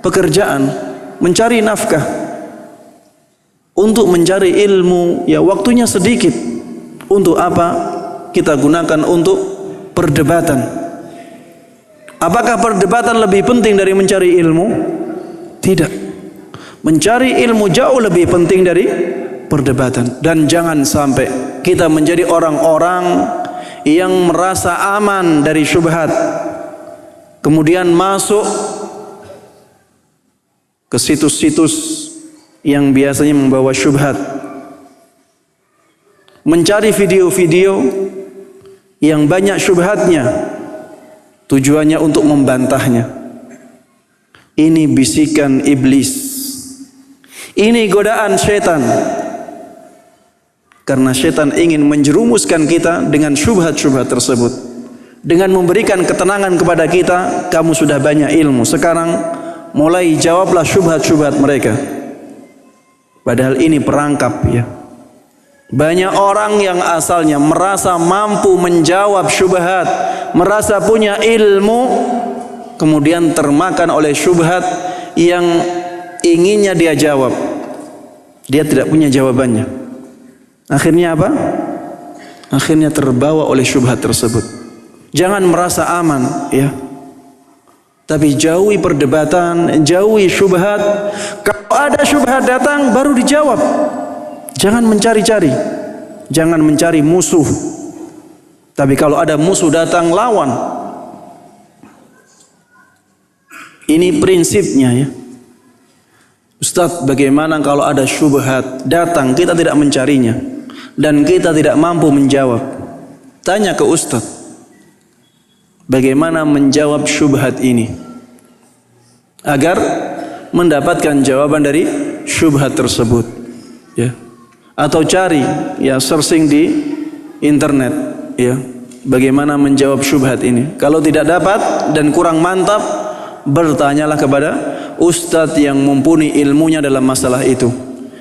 [SPEAKER 1] pekerjaan, mencari nafkah. Untuk mencari ilmu, ya waktunya sedikit. Untuk apa kita gunakan untuk perdebatan? Apakah perdebatan lebih penting dari mencari ilmu? Tidak. Mencari ilmu jauh lebih penting dari perdebatan. Dan jangan sampai kita menjadi orang-orang yang merasa aman dari syubhat, kemudian masuk ke situs-situs yang biasanya membawa syubhat, mencari video-video yang banyak syubhatnya, tujuannya untuk membantahnya. Ini bisikan iblis. Ini godaan syaitan. Karena syaitan ingin menjerumuskan kita dengan syubhat-syubhat tersebut. Dengan memberikan ketenangan kepada kita, kamu sudah banyak ilmu, sekarang mulai jawablah syubhat-syubhat mereka. Padahal ini perangkap, ya. Banyak orang yang asalnya merasa mampu menjawab syubhat, merasa punya ilmu, kemudian termakan oleh syubhat yang inginnya dia jawab. Dia tidak punya jawabannya. Akhirnya apa? Akhirnya terbawa oleh syubhat tersebut. Jangan merasa aman, ya. Tapi jauhi perdebatan, jauhi syubhat. Kalau ada syubhat datang, baru dijawab. Jangan mencari-cari. Jangan mencari musuh. Tapi kalau ada musuh datang, lawan. Ini prinsipnya, ya. Ustaz, bagaimana kalau ada syubhat datang, kita tidak mencarinya dan kita tidak mampu menjawab? Tanya ke ustaz, bagaimana menjawab syubhat ini agar mendapatkan jawaban dari syubhat tersebut, ya. Atau cari, ya, searching di internet, ya, bagaimana menjawab syubhat ini. Kalau tidak dapat dan kurang mantap, bertanyalah kepada ustadz yang mumpuni ilmunya dalam masalah itu,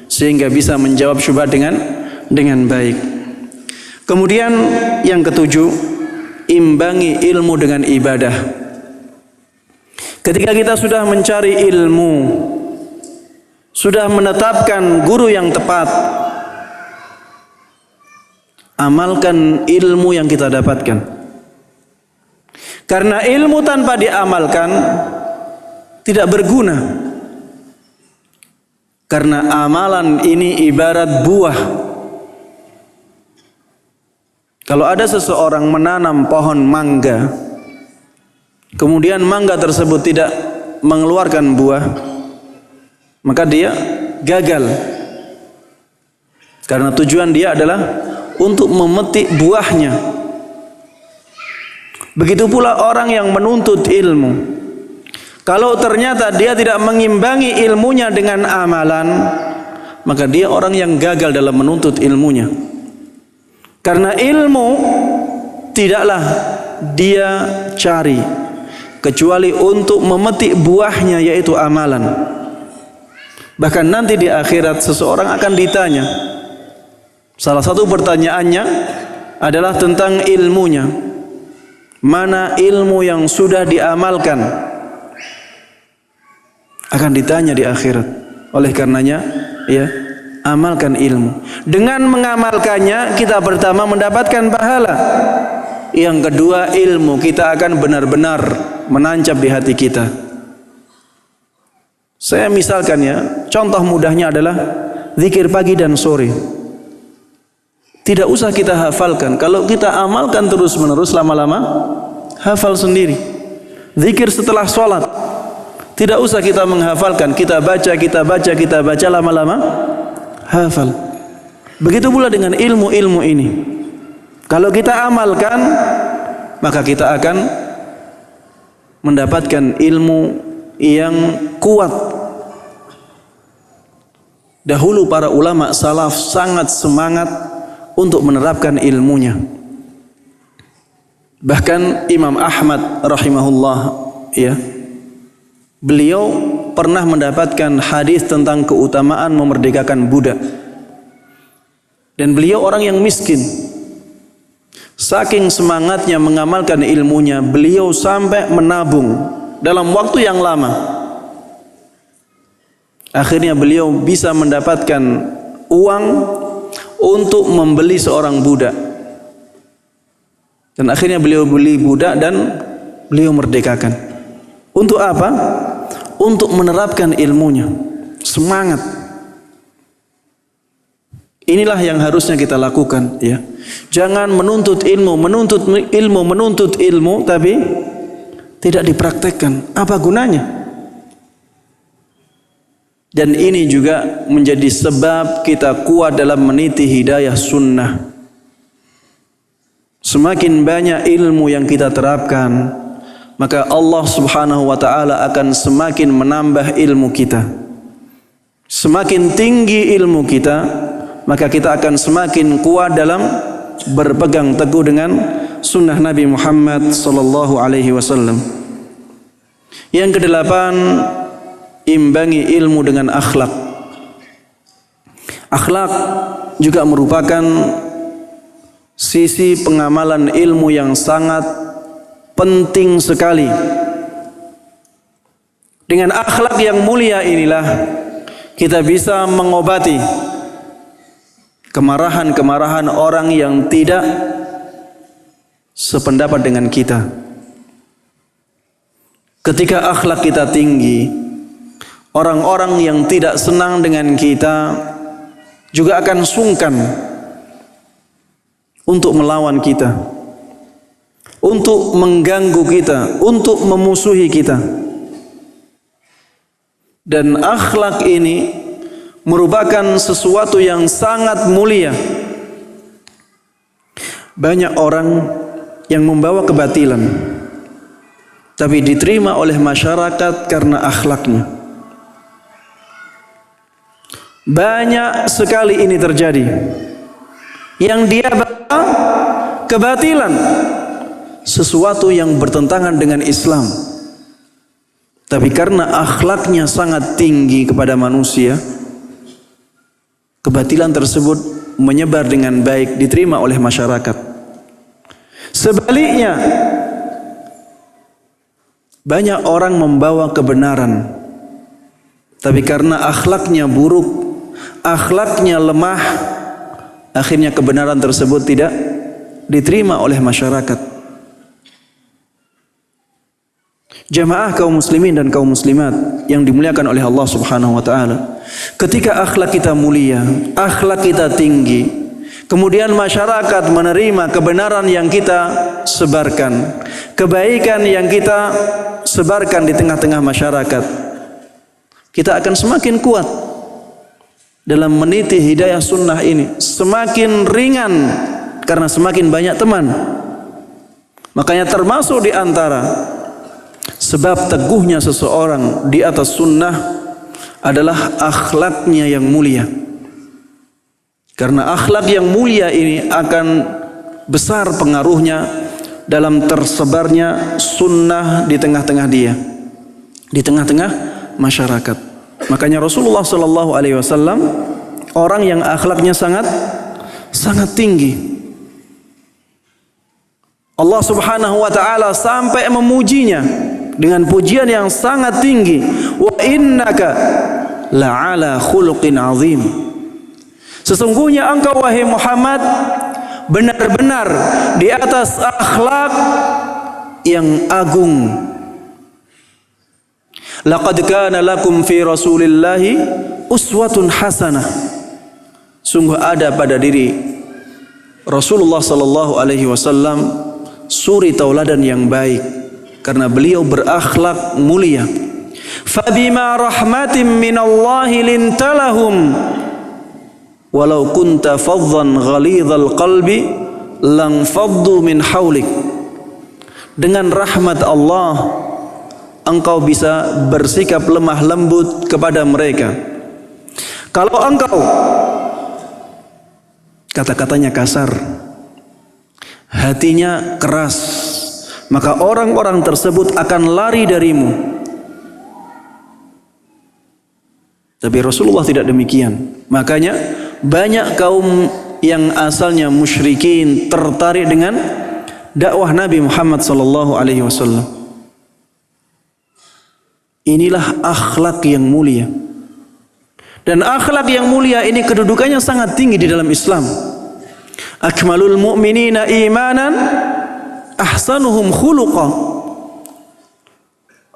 [SPEAKER 1] sehingga bisa menjawab syubhat dengan baik. Kemudian yang ketujuh, imbangi ilmu dengan ibadah. Ketika kita sudah mencari ilmu, sudah menetapkan guru yang tepat, amalkan ilmu yang kita dapatkan. Karena ilmu tanpa diamalkan tidak berguna. Karena amalan ini ibarat buah. Kalau ada seseorang menanam pohon mangga, kemudian mangga tersebut tidak mengeluarkan buah, maka dia gagal. Karena tujuan dia adalah untuk memetik buahnya. Begitu pula orang yang menuntut ilmu. Kalau ternyata dia tidak mengimbangi ilmunya dengan amalan, maka dia orang yang gagal dalam menuntut ilmunya. Karena ilmu tidaklah dia cari kecuali untuk memetik buahnya, yaitu amalan. Bahkan nanti di akhirat seseorang akan ditanya. Salah satu pertanyaannya adalah tentang ilmunya. Mana ilmu yang sudah diamalkan? Akan ditanya di akhirat. Oleh karenanya, ya, amalkan ilmu. Dengan mengamalkannya, kita pertama mendapatkan pahala. Yang kedua, ilmu kita akan benar-benar menancap di hati kita. Saya misalkan, ya, contoh mudahnya adalah zikir pagi dan sore. Tidak usah kita hafalkan. Kalau kita amalkan terus-menerus, lama-lama hafal sendiri. Zikir setelah sholat, tidak usah kita menghafalkan. Kita baca, lama-lama hafal. Begitu pula dengan ilmu-ilmu ini. Kalau kita amalkan, maka kita akan mendapatkan ilmu yang kuat. Dahulu para ulama salaf sangat semangat untuk menerapkan ilmunya. Bahkan Imam Ahmad rahimahullah, ya, beliau pernah mendapatkan hadis tentang keutamaan memerdekakan budak. Dan beliau orang yang miskin. Saking semangatnya mengamalkan ilmunya, beliau sampai menabung dalam waktu yang lama. Akhirnya beliau bisa mendapatkan uang untuk membeli seorang budak. Dan akhirnya beliau beli budak dan beliau merdekakan. Untuk apa? Untuk menerapkan ilmunya. Semangat. Inilah yang harusnya kita lakukan, ya. Jangan menuntut ilmu, tapi tidak dipraktekkan. Apa gunanya? Dan ini juga menjadi sebab kita kuat dalam meniti hidayah sunnah. Semakin banyak ilmu yang kita terapkan, maka Allah Subhanahu wa ta'ala akan semakin menambah ilmu kita. Semakin tinggi ilmu kita, maka kita akan semakin kuat dalam berpegang teguh dengan sunnah Nabi Muhammad sallallahu alaihi wasallam. Yang kedelapan, imbangi ilmu dengan akhlak. Akhlak juga merupakan sisi pengamalan ilmu yang sangat penting sekali. Dengan akhlak yang mulia inilah kita bisa mengobati kemarahan-kemarahan orang yang tidak sependapat dengan kita. Ketika akhlak kita tinggi, orang-orang yang tidak senang dengan kita juga akan sungkan untuk melawan kita, untuk mengganggu kita, untuk memusuhi kita. Dan akhlak ini merupakan sesuatu yang sangat mulia. Banyak orang yang membawa kebatilan, tapi diterima oleh masyarakat karena akhlaknya. Banyak sekali ini terjadi. Yang dia bawa kebatilan, sesuatu yang bertentangan dengan Islam, tapi karena akhlaknya sangat tinggi kepada manusia, kebatilan tersebut menyebar dengan baik, diterima oleh masyarakat. Sebaliknya, banyak orang membawa kebenaran, tapi karena akhlaknya buruk, akhlaknya lemah, akhirnya kebenaran tersebut tidak diterima oleh masyarakat. Jamaah kaum muslimin dan kaum muslimat yang dimuliakan oleh Allah Subhanahu wa ta'ala, ketika akhlak kita mulia, akhlak kita tinggi, kemudian masyarakat menerima kebenaran yang kita sebarkan, kebaikan yang kita sebarkan di tengah-tengah masyarakat, kita akan semakin kuat dalam meniti hidayah sunnah ini, semakin ringan karena semakin banyak teman. Makanya termasuk di antara sebab teguhnya seseorang di atas sunnah adalah akhlaknya yang mulia. Karena akhlak yang mulia ini akan besar pengaruhnya dalam tersebarnya sunnah di tengah-tengah dia, di tengah-tengah masyarakat. Makanya Rasulullah sallallahu alaihi wasallam orang yang akhlaknya sangat tinggi. Allah Subhanahu wa ta'ala sampai memujinya dengan pujian yang sangat tinggi. Wa innaka la'ala khuluqin azim. Sesungguhnya engkau wahai Muhammad benar-benar di atas akhlak yang agung. Laqad kana lakum fi Rasulillahi uswatun hasanah. Sungguh ada pada diri Rasulullah sallallahu alaihi wasallam suri tauladan yang baik, karena beliau berakhlak mulia. Fabima rahmatin minallahi lintalahum walau kunta faddan ghalidhal qalbi lang faddu min haulik. Dengan rahmat Allah engkau bisa bersikap lemah lembut kepada mereka. Kalau engkau kata-katanya kasar, hatinya keras, maka orang-orang tersebut akan lari darimu. Tapi Rasulullah tidak demikian. Makanya banyak kaum yang asalnya musyrikin tertarik dengan dakwah Nabi Muhammad sallallahu alaihi wasallam. Inilah akhlak yang mulia. Dan akhlak yang mulia ini kedudukannya sangat tinggi di dalam Islam. Akmalul mu'minina imanan ahsanuhum khuluqa.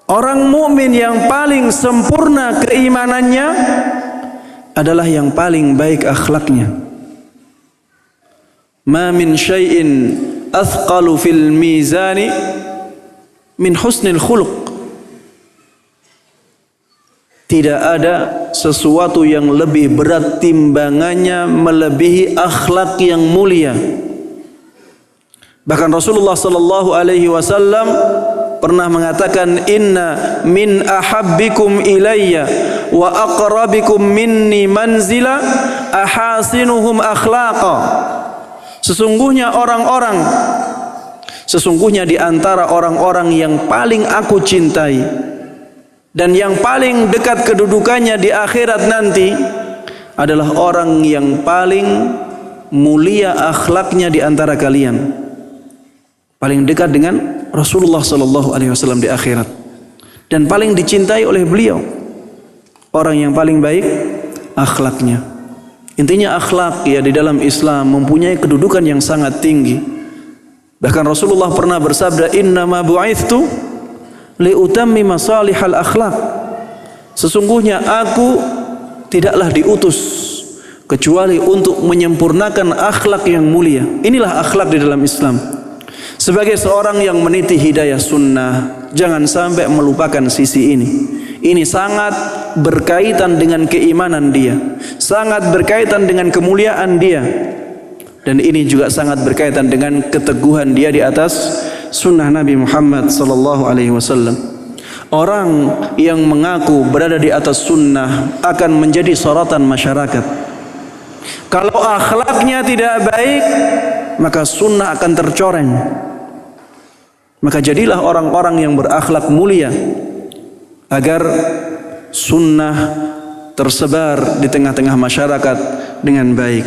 [SPEAKER 1] Orang mukmin yang paling sempurna keimanannya adalah yang paling baik akhlaknya. Ma min syai'in athqalu fil mizani min husnil khuluq. Tidak ada sesuatu yang lebih berat timbangannya melebihi akhlak yang mulia. Bahkan Rasulullah sallallahu alaihi wasallam pernah mengatakan, inna min ahabbikum ilayya wa aqrabikum minni manzila ahasinuhum akhlaqa. Sesungguhnya di antara orang-orang yang paling aku cintai dan yang paling dekat kedudukannya di akhirat nanti adalah orang yang paling mulia akhlaknya di antara kalian. Paling dekat dengan Rasulullah sallallahu alaihi wasallam di akhirat dan paling dicintai oleh beliau. Orang yang paling baik akhlaknya. Intinya akhlak ya di dalam Islam mempunyai kedudukan yang sangat tinggi. Bahkan Rasulullah pernah bersabda, innama bu'ithtu liutammima salihal akhlak. Sesungguhnya aku tidaklah diutus kecuali untuk menyempurnakan akhlak yang mulia. Inilah akhlak di dalam Islam. Sebagai seorang yang meniti hidayah sunnah, jangan sampai melupakan sisi ini. Ini sangat berkaitan dengan keimanan dia, sangat berkaitan dengan kemuliaan dia, dan ini juga sangat berkaitan dengan keteguhan dia di atas sunnah Nabi Muhammad sallallahu alaihi wasallam. Orang yang mengaku berada di atas sunnah akan menjadi sorotan masyarakat. Kalau akhlaknya tidak baik, maka sunnah akan tercoreng. Maka jadilah orang-orang yang berakhlak mulia agar sunnah tersebar di tengah-tengah masyarakat dengan baik.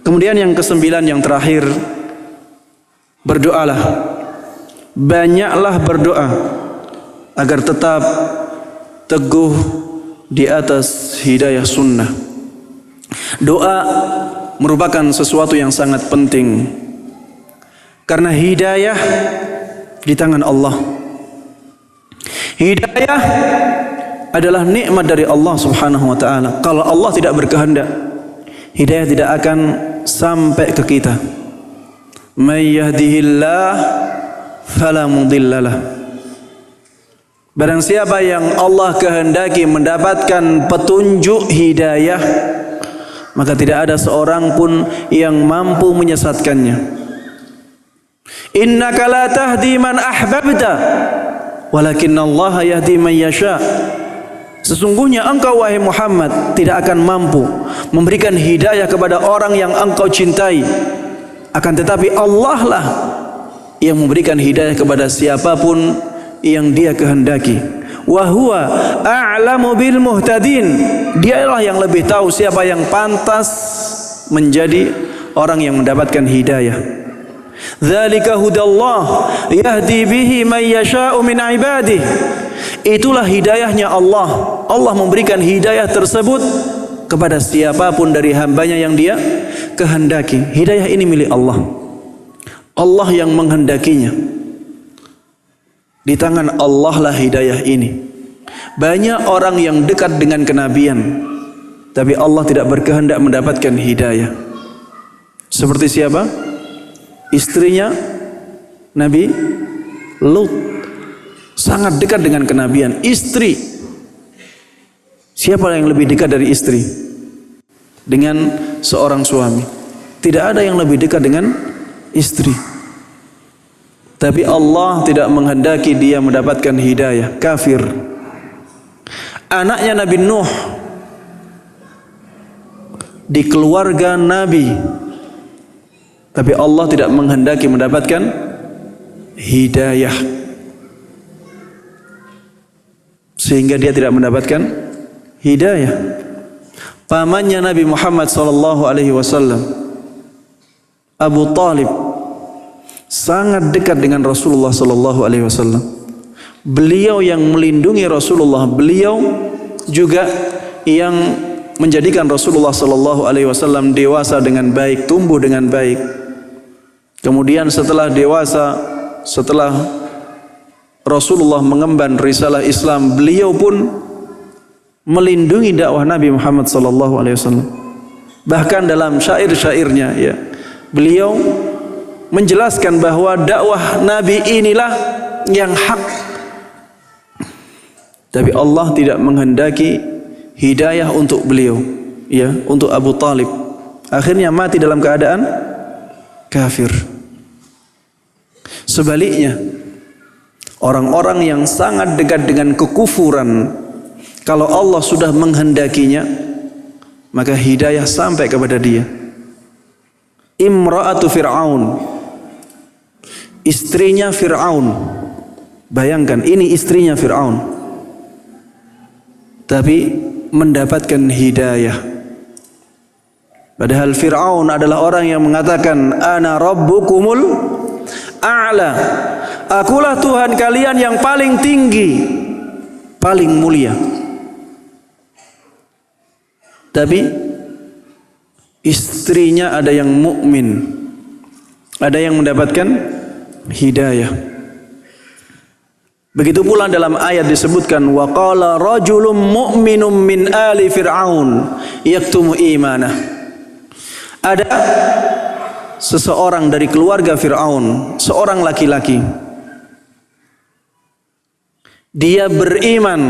[SPEAKER 1] Kemudian yang kesembilan, yang terakhir, berdoalah. Banyaklah berdoa agar tetap teguh di atas hidayah sunnah. Doa merupakan sesuatu yang sangat penting karena hidayah di tangan Allah. Hidayah adalah nikmat dari Allah Subhanahu wa taala. Kalau Allah tidak berkehendak, hidayah tidak akan sampai ke kita. May yahdihillah fala mudhillalah. Barang siapa yang Allah kehendaki mendapatkan petunjuk hidayah, maka tidak ada seorang pun yang mampu menyesatkannya. Innaka la tahdi man ahbabta walakinnallaha yahdi man yasha. Sesungguhnya engkau wahai Muhammad tidak akan mampu memberikan hidayah kepada orang yang engkau cintai, akan tetapi Allah lah yang memberikan hidayah kepada siapapun yang dia kehendaki. Wa huwa a'lamu bil muhtadin. Dialah yang lebih tahu siapa yang pantas menjadi orang yang mendapatkan hidayah. Dzalika hudallah yahdi bihi man yasha'u min ibadihi. Itulah hidayahnya Allah. Allah memberikan hidayah tersebut kepada siapapun dari hambanya yang dia kehendaki. Hidayah ini milik Allah. Allah yang menghendakinya. Di tangan Allah lah hidayah ini. Banyak orang yang dekat dengan kenabian, tapi Allah tidak berkehendak mendapatkan hidayah. Seperti siapa? Istrinya Nabi Lut, sangat dekat dengan kenabian. Istri, siapa yang lebih dekat dari istri dengan seorang suami? Tidak ada yang lebih dekat dengan istri. Tapi Allah tidak menghendaki dia mendapatkan hidayah. Kafir. Anaknya Nabi Nuh di keluarga Nabi, tapi Allah tidak menghendaki mendapatkan hidayah, sehingga dia tidak mendapatkan hidayah. Pamannya Nabi Muhammad sallallahu alaihi wasallam, Abu Talib, sangat dekat dengan Rasulullah sallallahu alaihi wasallam. Beliau yang melindungi Rasulullah, beliau juga yang menjadikan Rasulullah sallallahu alaihi wasallam dewasa dengan baik, tumbuh dengan baik. Kemudian setelah dewasa, setelah Rasulullah mengemban risalah Islam, beliau pun melindungi dakwah Nabi Muhammad sallallahu alaihi wasallam. Bahkan dalam syair-syairnya, ya, beliau menjelaskan bahwa dakwah Nabi inilah yang hak. Tapi Allah tidak menghendaki hidayah untuk beliau, ya, untuk Abu Talib. Akhirnya mati dalam keadaan kafir. Sebaliknya, orang-orang yang sangat dekat dengan kekufuran, kalau Allah sudah menghendakinya, maka hidayah sampai kepada dia. Imra'atu Fir'aun, istrinya Fir'aun. Bayangkan, ini istrinya Fir'aun, tapi mendapatkan hidayah. Padahal Fir'aun adalah orang yang mengatakan, ana rabbukumul a'la, akulah Tuhan kalian yang paling tinggi, paling mulia. Tapi istrinya ada yang mukmin, ada yang mendapatkan hidayah. Begitu pula dalam ayat disebutkan, wa qala rajulun mu'minun min ali fir'aun yaktumu imanah. Ada seseorang dari keluarga Fir'aun, seorang laki-laki, dia beriman,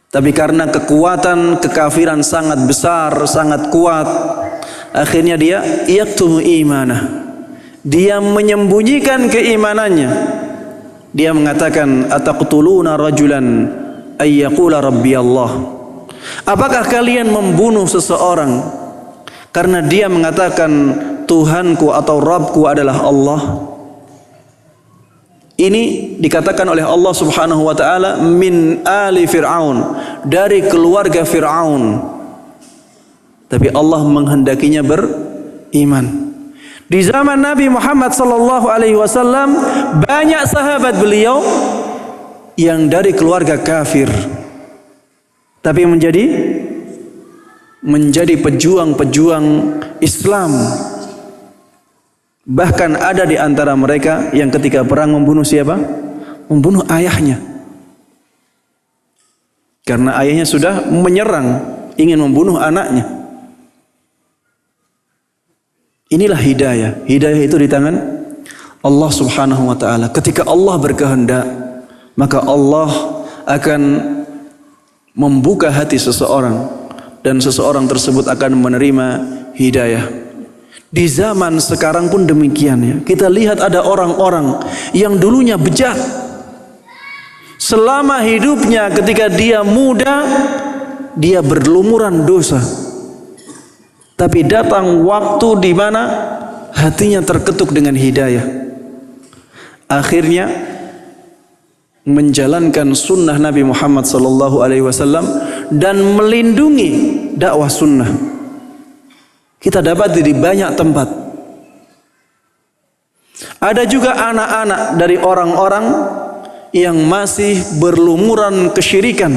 [SPEAKER 1] tapi karena kekuatan kekafiran sangat besar, sangat kuat, akhirnya dia yaktumu imanah, dia menyembunyikan keimanannya. Dia mengatakan, ataqtuluna rajulan ay yaqula rabbi Allah. Apakah kalian membunuh seseorang karena dia mengatakan Tuhanku atau Rabbku adalah Allah? Ini dikatakan oleh Allah Subhanahu wa taala min ali Fir'aun, dari keluarga Fir'aun. Tapi Allah menghendakinya beriman. Di zaman Nabi Muhammad sallallahu alaihi wasallam, banyak sahabat beliau yang dari keluarga kafir, tapi menjadi pejuang-pejuang Islam. Bahkan ada di antara mereka yang ketika perang membunuh siapa? Membunuh ayahnya. Karena ayahnya sudah menyerang, ingin membunuh anaknya. Inilah hidayah. Hidayah itu di tangan Allah Subhanahu wa taala. Ketika Allah berkehendak, maka Allah akan membuka hati seseorang dan seseorang tersebut akan menerima hidayah. Di zaman sekarang pun demikian, ya. Kita lihat ada orang-orang yang dulunya bejat. Selama hidupnya ketika dia muda, dia berlumuran dosa. Tapi datang waktu di mana hatinya terketuk dengan hidayah. Akhirnya menjalankan sunnah Nabi Muhammad SAW dan melindungi dakwah sunnah. Kita dapat di banyak tempat. Ada juga anak-anak dari orang-orang yang masih berlumuran kesyirikan,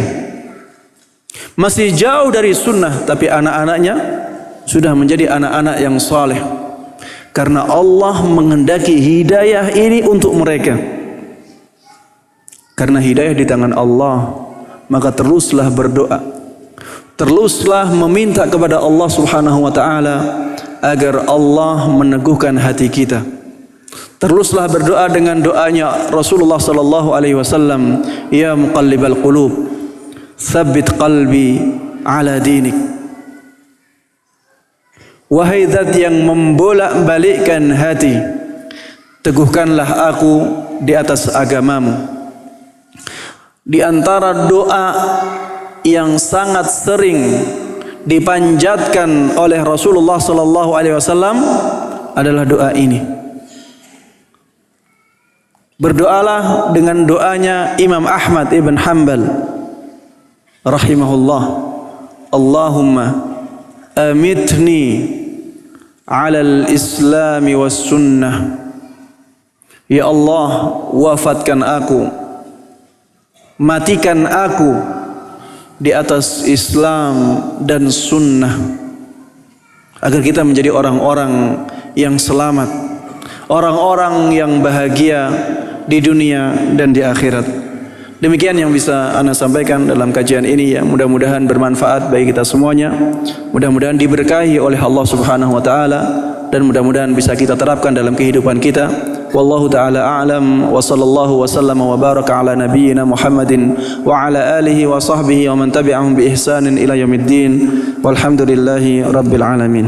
[SPEAKER 1] masih jauh dari sunnah, tapi anak-anaknya sudah menjadi anak-anak yang saleh. Karena Allah menghendaki hidayah ini untuk mereka. Karena hidayah di tangan Allah, maka teruslah berdoa, teruslah meminta kepada Allah Subhanahu wa taala agar Allah meneguhkan hati kita. Teruslah berdoa dengan doanya Rasulullah sallallahu alaihi wasallam, ya muqallibal qulub, tsabbit qalbi ala dinik. Wahai zat yang membolak-balikkan hati, teguhkanlah aku di atas agamamu. Di antara doa yang sangat sering dipanjatkan oleh Rasulullah sallallahu alaihi wasallam adalah doa ini. Berdoalah dengan doanya Imam Ahmad ibn Hanbal rahimahullah. Allahumma amitni ala al-islami was sunnah. Ya Allah, wafatkan aku, matikan aku di atas Islam dan sunnah, agar kita menjadi orang-orang yang selamat, orang-orang yang bahagia di dunia dan di akhirat. Demikian yang bisa Ana sampaikan dalam kajian ini, ya. Mudah-mudahan bermanfaat bagi kita semuanya. Mudah-mudahan diberkahi oleh Allah Subhanahu wa taala dan mudah-mudahan bisa kita terapkan dalam kehidupan kita. Wallahu taala a'lam wa sallallahu wa sallama wa baraka ala nabiyyina Muhammadin wa ala alihi wa sahbihi wa man tabi'ahum bi ihsanin ila yaumiddin. Walhamdulillahi rabbil alamin.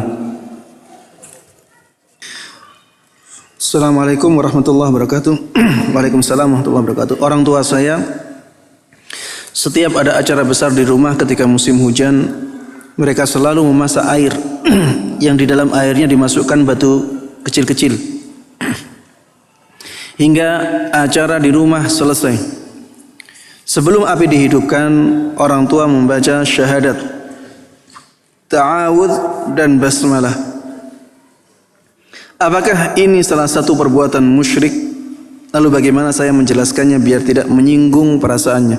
[SPEAKER 1] Assalamualaikum warahmatullahi wabarakatuh. Waalaikumsalam warahmatullahi wabarakatuh. Orang tua saya setiap ada acara besar di rumah ketika musim hujan, mereka selalu memasak air yang di dalam airnya dimasukkan batu kecil-kecil hingga acara di rumah selesai. Sebelum api dihidupkan, orang tua membaca syahadat, ta'awudz dan basmalah. Apakah ini salah satu perbuatan musyrik? Lalu bagaimana saya menjelaskannya biar tidak menyinggung perasaannya?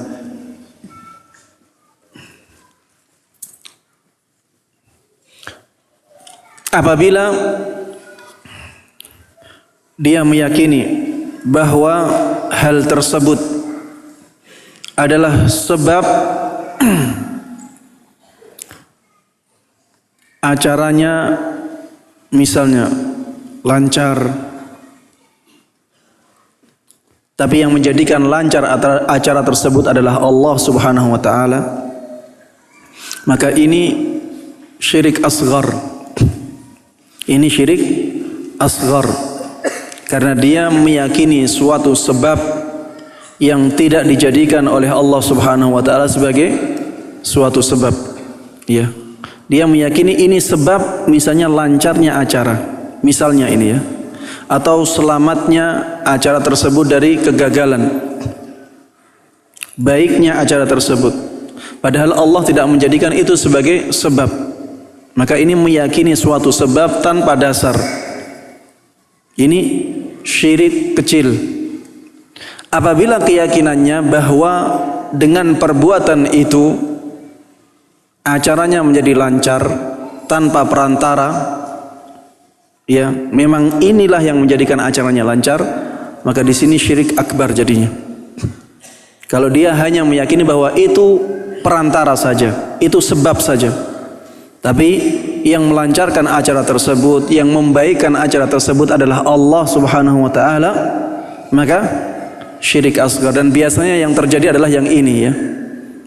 [SPEAKER 1] Apabila dia meyakini bahwa hal tersebut adalah sebab acaranya misalnya lancar, tapi yang menjadikan lancar acara tersebut adalah Allah Subhanahu wa taala, maka ini syirik asghar. Ini syirik asghar karena dia meyakini suatu sebab yang tidak dijadikan oleh Allah Subhanahu wa taala sebagai suatu sebab. Ya. Dia meyakini ini sebab misalnya lancarnya acara. Misalnya ini, ya, atau selamatnya acara tersebut dari kegagalan, baiknya acara tersebut, padahal Allah tidak menjadikan itu sebagai sebab. Maka ini meyakini suatu sebab tanpa dasar. Ini syirik kecil. Apabila keyakinannya bahwa dengan perbuatan itu acaranya menjadi lancar tanpa perantara, ya, memang inilah yang menjadikan acaranya lancar, maka di sini syirik akbar jadinya. Kalau dia hanya meyakini bahwa itu perantara saja, itu sebab saja, tapi yang melancarkan acara tersebut, yang membaikkan acara tersebut adalah Allah Subhanahu wa taala, maka syirik asghar. Dan biasanya yang terjadi adalah yang ini, ya.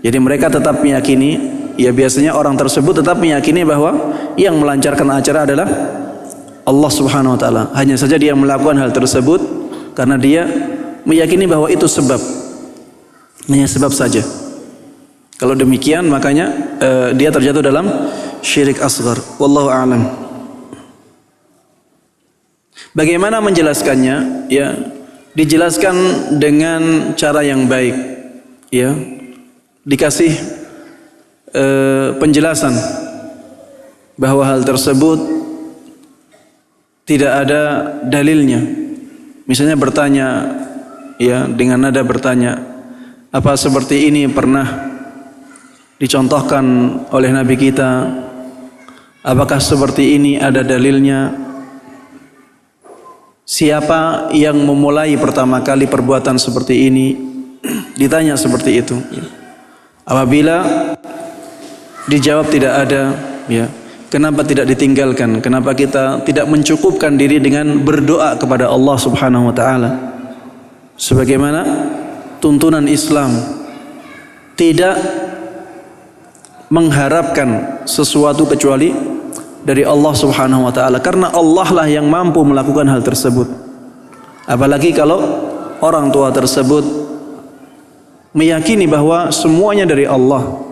[SPEAKER 1] Jadi mereka tetap meyakini, ya, biasanya orang tersebut tetap meyakini bahwa yang melancarkan acara adalah Allah Subhanahu wa taala. Hanya saja dia melakukan hal tersebut karena dia meyakini bahwa itu sebab. Hanya sebab saja. Kalau demikian makanya dia terjatuh dalam syirik asghar. Wallahu a'lam. Bagaimana menjelaskannya? Ya, dijelaskan dengan cara yang baik. Ya. Dikasih penjelasan bahwa hal tersebut tidak ada dalilnya. Misalnya bertanya, ya, dengan nada bertanya, apa seperti ini pernah dicontohkan oleh Nabi kita? Apakah seperti ini ada dalilnya? Siapa yang memulai pertama kali perbuatan seperti ini? Ditanya seperti itu. Apabila dijawab tidak ada, ya, kenapa tidak ditinggalkan? Kenapa kita tidak mencukupkan diri dengan berdoa kepada Allah Subhanahu wa taala? Sebagaimana tuntunan Islam, tidak mengharapkan sesuatu kecuali dari Allah Subhanahu wa taala, karena Allah lah yang mampu melakukan hal tersebut. Apalagi kalau orang tua tersebut meyakini bahwa semuanya dari Allah,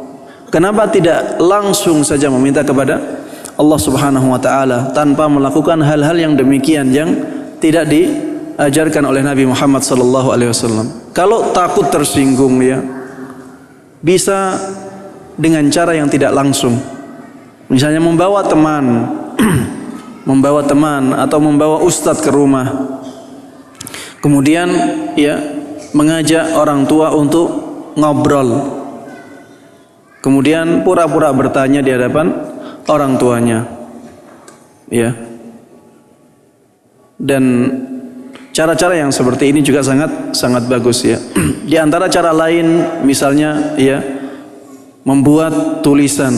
[SPEAKER 1] kenapa tidak langsung saja meminta kepada Allah Subhanahu wa taala tanpa melakukan hal-hal yang demikian yang tidak diajarkan oleh Nabi Muhammad sallallahu alaihi wasallam. Kalau takut tersinggung ya, bisa dengan cara yang tidak langsung. Misalnya membawa teman, membawa teman atau membawa ustadz ke rumah. Kemudian ya mengajak orang tua untuk ngobrol. Kemudian pura-pura bertanya di hadapan orang tuanya. Ya. Dan cara-cara yang seperti ini juga sangat bagus ya. Di antara cara lain misalnya ya membuat tulisan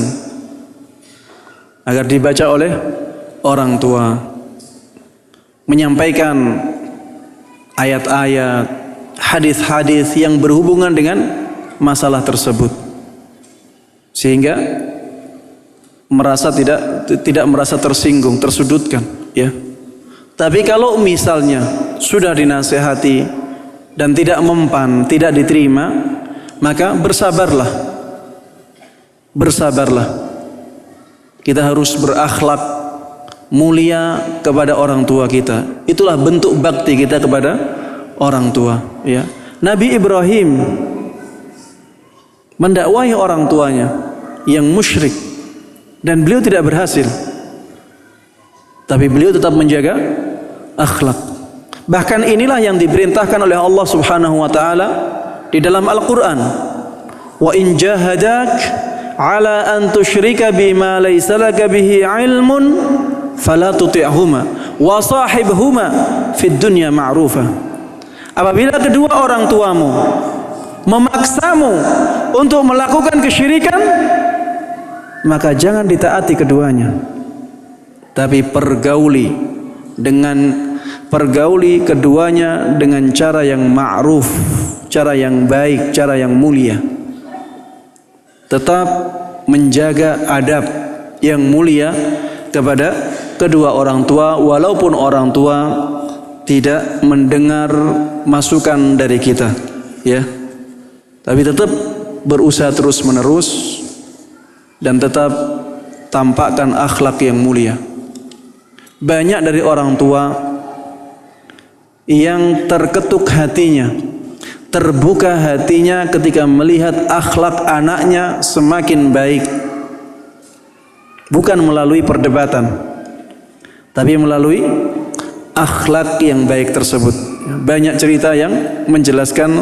[SPEAKER 1] agar dibaca oleh orang tua, menyampaikan ayat-ayat, hadis-hadis yang berhubungan dengan masalah tersebut, sehingga tidak merasa tersinggung, tersudutkan ya. Tapi kalau misalnya sudah dinasihati dan tidak mempan, tidak diterima, maka bersabarlah. Kita harus berakhlak mulia kepada orang tua kita. Itulah bentuk bakti kita kepada orang tua ya. Nabi Ibrahim mendakwahi orang tuanya yang musyrik dan beliau tidak berhasil, tapi beliau tetap menjaga akhlak. Bahkan inilah yang diperintahkan oleh Allah Subhanahu wa taala di dalam Al-Qur'an. Wa in jahadak ala an tusyrika bima laysa laka bihi ilmun fala tuti'huma wa sahibhuma fid dunya ma'rufa. Apabila kedua orang tuamu memaksamu untuk melakukan kesyirikan, maka jangan ditaati keduanya, tapi pergauli keduanya dengan cara yang ma'ruf, cara yang baik, cara yang mulia. Tetap menjaga adab yang mulia kepada kedua orang tua, walaupun orang tua tidak mendengar masukan dari kita ya, tapi tetap berusaha terus menerus dan tetap tampakkan akhlak yang mulia. Banyak dari orang tua yang terketuk hatinya, terbuka hatinya ketika melihat akhlak anaknya semakin baik, bukan melalui perdebatan, tapi melalui akhlak yang baik tersebut. Banyak cerita yang menjelaskan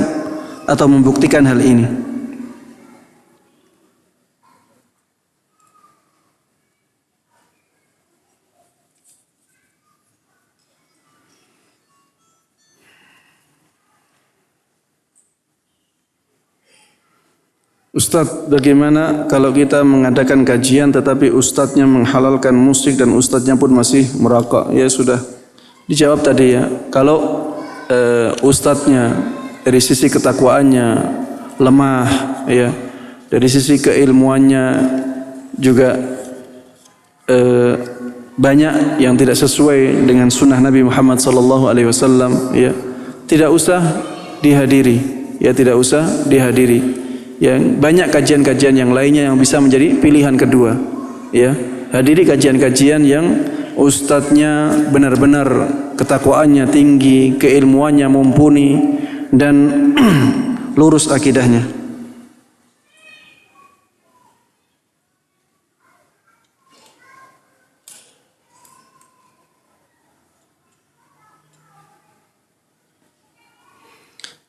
[SPEAKER 1] atau membuktikan hal ini. Ustadz, bagaimana kalau kita mengadakan kajian tetapi ustadznya menghalalkan musik dan ustadznya pun masih merokok? Ya sudah dijawab tadi ya. Kalau ustadznya dari sisi ketakwaannya lemah ya, dari sisi keilmuannya juga banyak yang tidak sesuai dengan sunnah Nabi Muhammad SAW ya, tidak usah dihadiri ya, tidak usah dihadiri. Yang banyak kajian-kajian yang lainnya yang bisa menjadi pilihan kedua ya. Hadiri kajian-kajian yang ustadznya benar-benar ketakwaannya tinggi, keilmuannya mumpuni dan lurus akidahnya.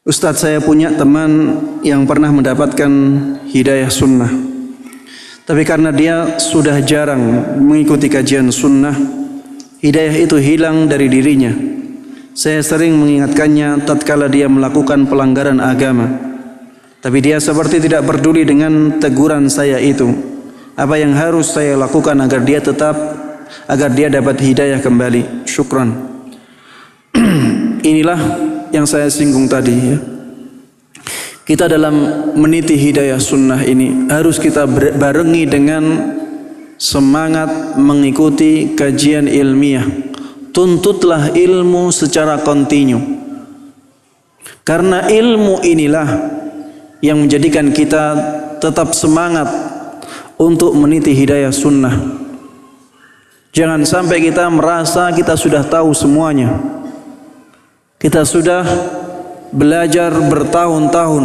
[SPEAKER 1] Ustadz, saya punya teman yang pernah mendapatkan hidayah sunnah, tapi karena dia sudah jarang mengikuti kajian sunnah, hidayah itu hilang dari dirinya. Saya sering mengingatkannya tatkala dia melakukan pelanggaran agama, tapi dia seperti tidak peduli dengan teguran saya itu. Apa yang harus saya lakukan agar dia dapat hidayah kembali? Syukran. Inilah yang saya singgung tadi ya. Kita dalam meniti hidayah sunnah ini harus kita barengi dengan semangat mengikuti kajian ilmiah. Tuntutlah ilmu secara kontinu, karena ilmu inilah yang menjadikan kita tetap semangat untuk meniti hidayah sunnah. Jangan sampai kita merasa kita sudah tahu semuanya. kita sudah belajar bertahun-tahun.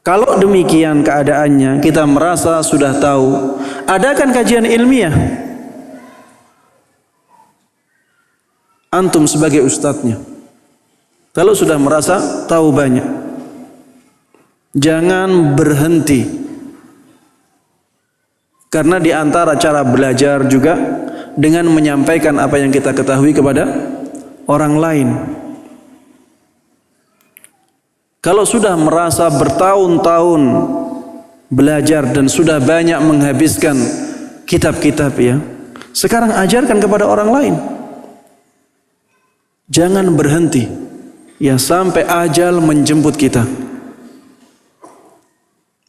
[SPEAKER 1] Kalau demikian keadaannya, kita merasa sudah tahu, adakan kajian ilmiah. Antum sebagai ustadznya, kalau sudah merasa tahu banyak, jangan berhenti. Karena di antara cara belajar juga dengan menyampaikan apa yang kita ketahui kepada orang lain. Kalau sudah merasa bertahun-tahun belajar dan sudah banyak menghabiskan kitab-kitab ya, sekarang ajarkan kepada orang lain. Jangan berhenti ya sampai ajal menjemput kita.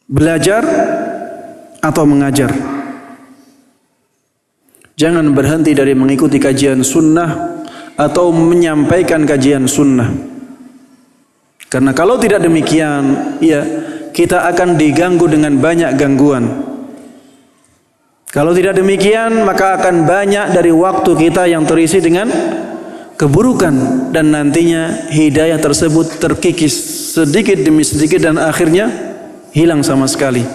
[SPEAKER 1] Belajar atau mengajar. Jangan berhenti dari mengikuti kajian sunnah atau menyampaikan kajian sunnah. Karena kalau tidak demikian, ya kita akan diganggu dengan banyak gangguan. Kalau tidak demikian, maka akan banyak dari waktu kita yang terisi dengan keburukan dan nantinya hidayah tersebut terkikis sedikit demi sedikit dan akhirnya hilang sama sekali.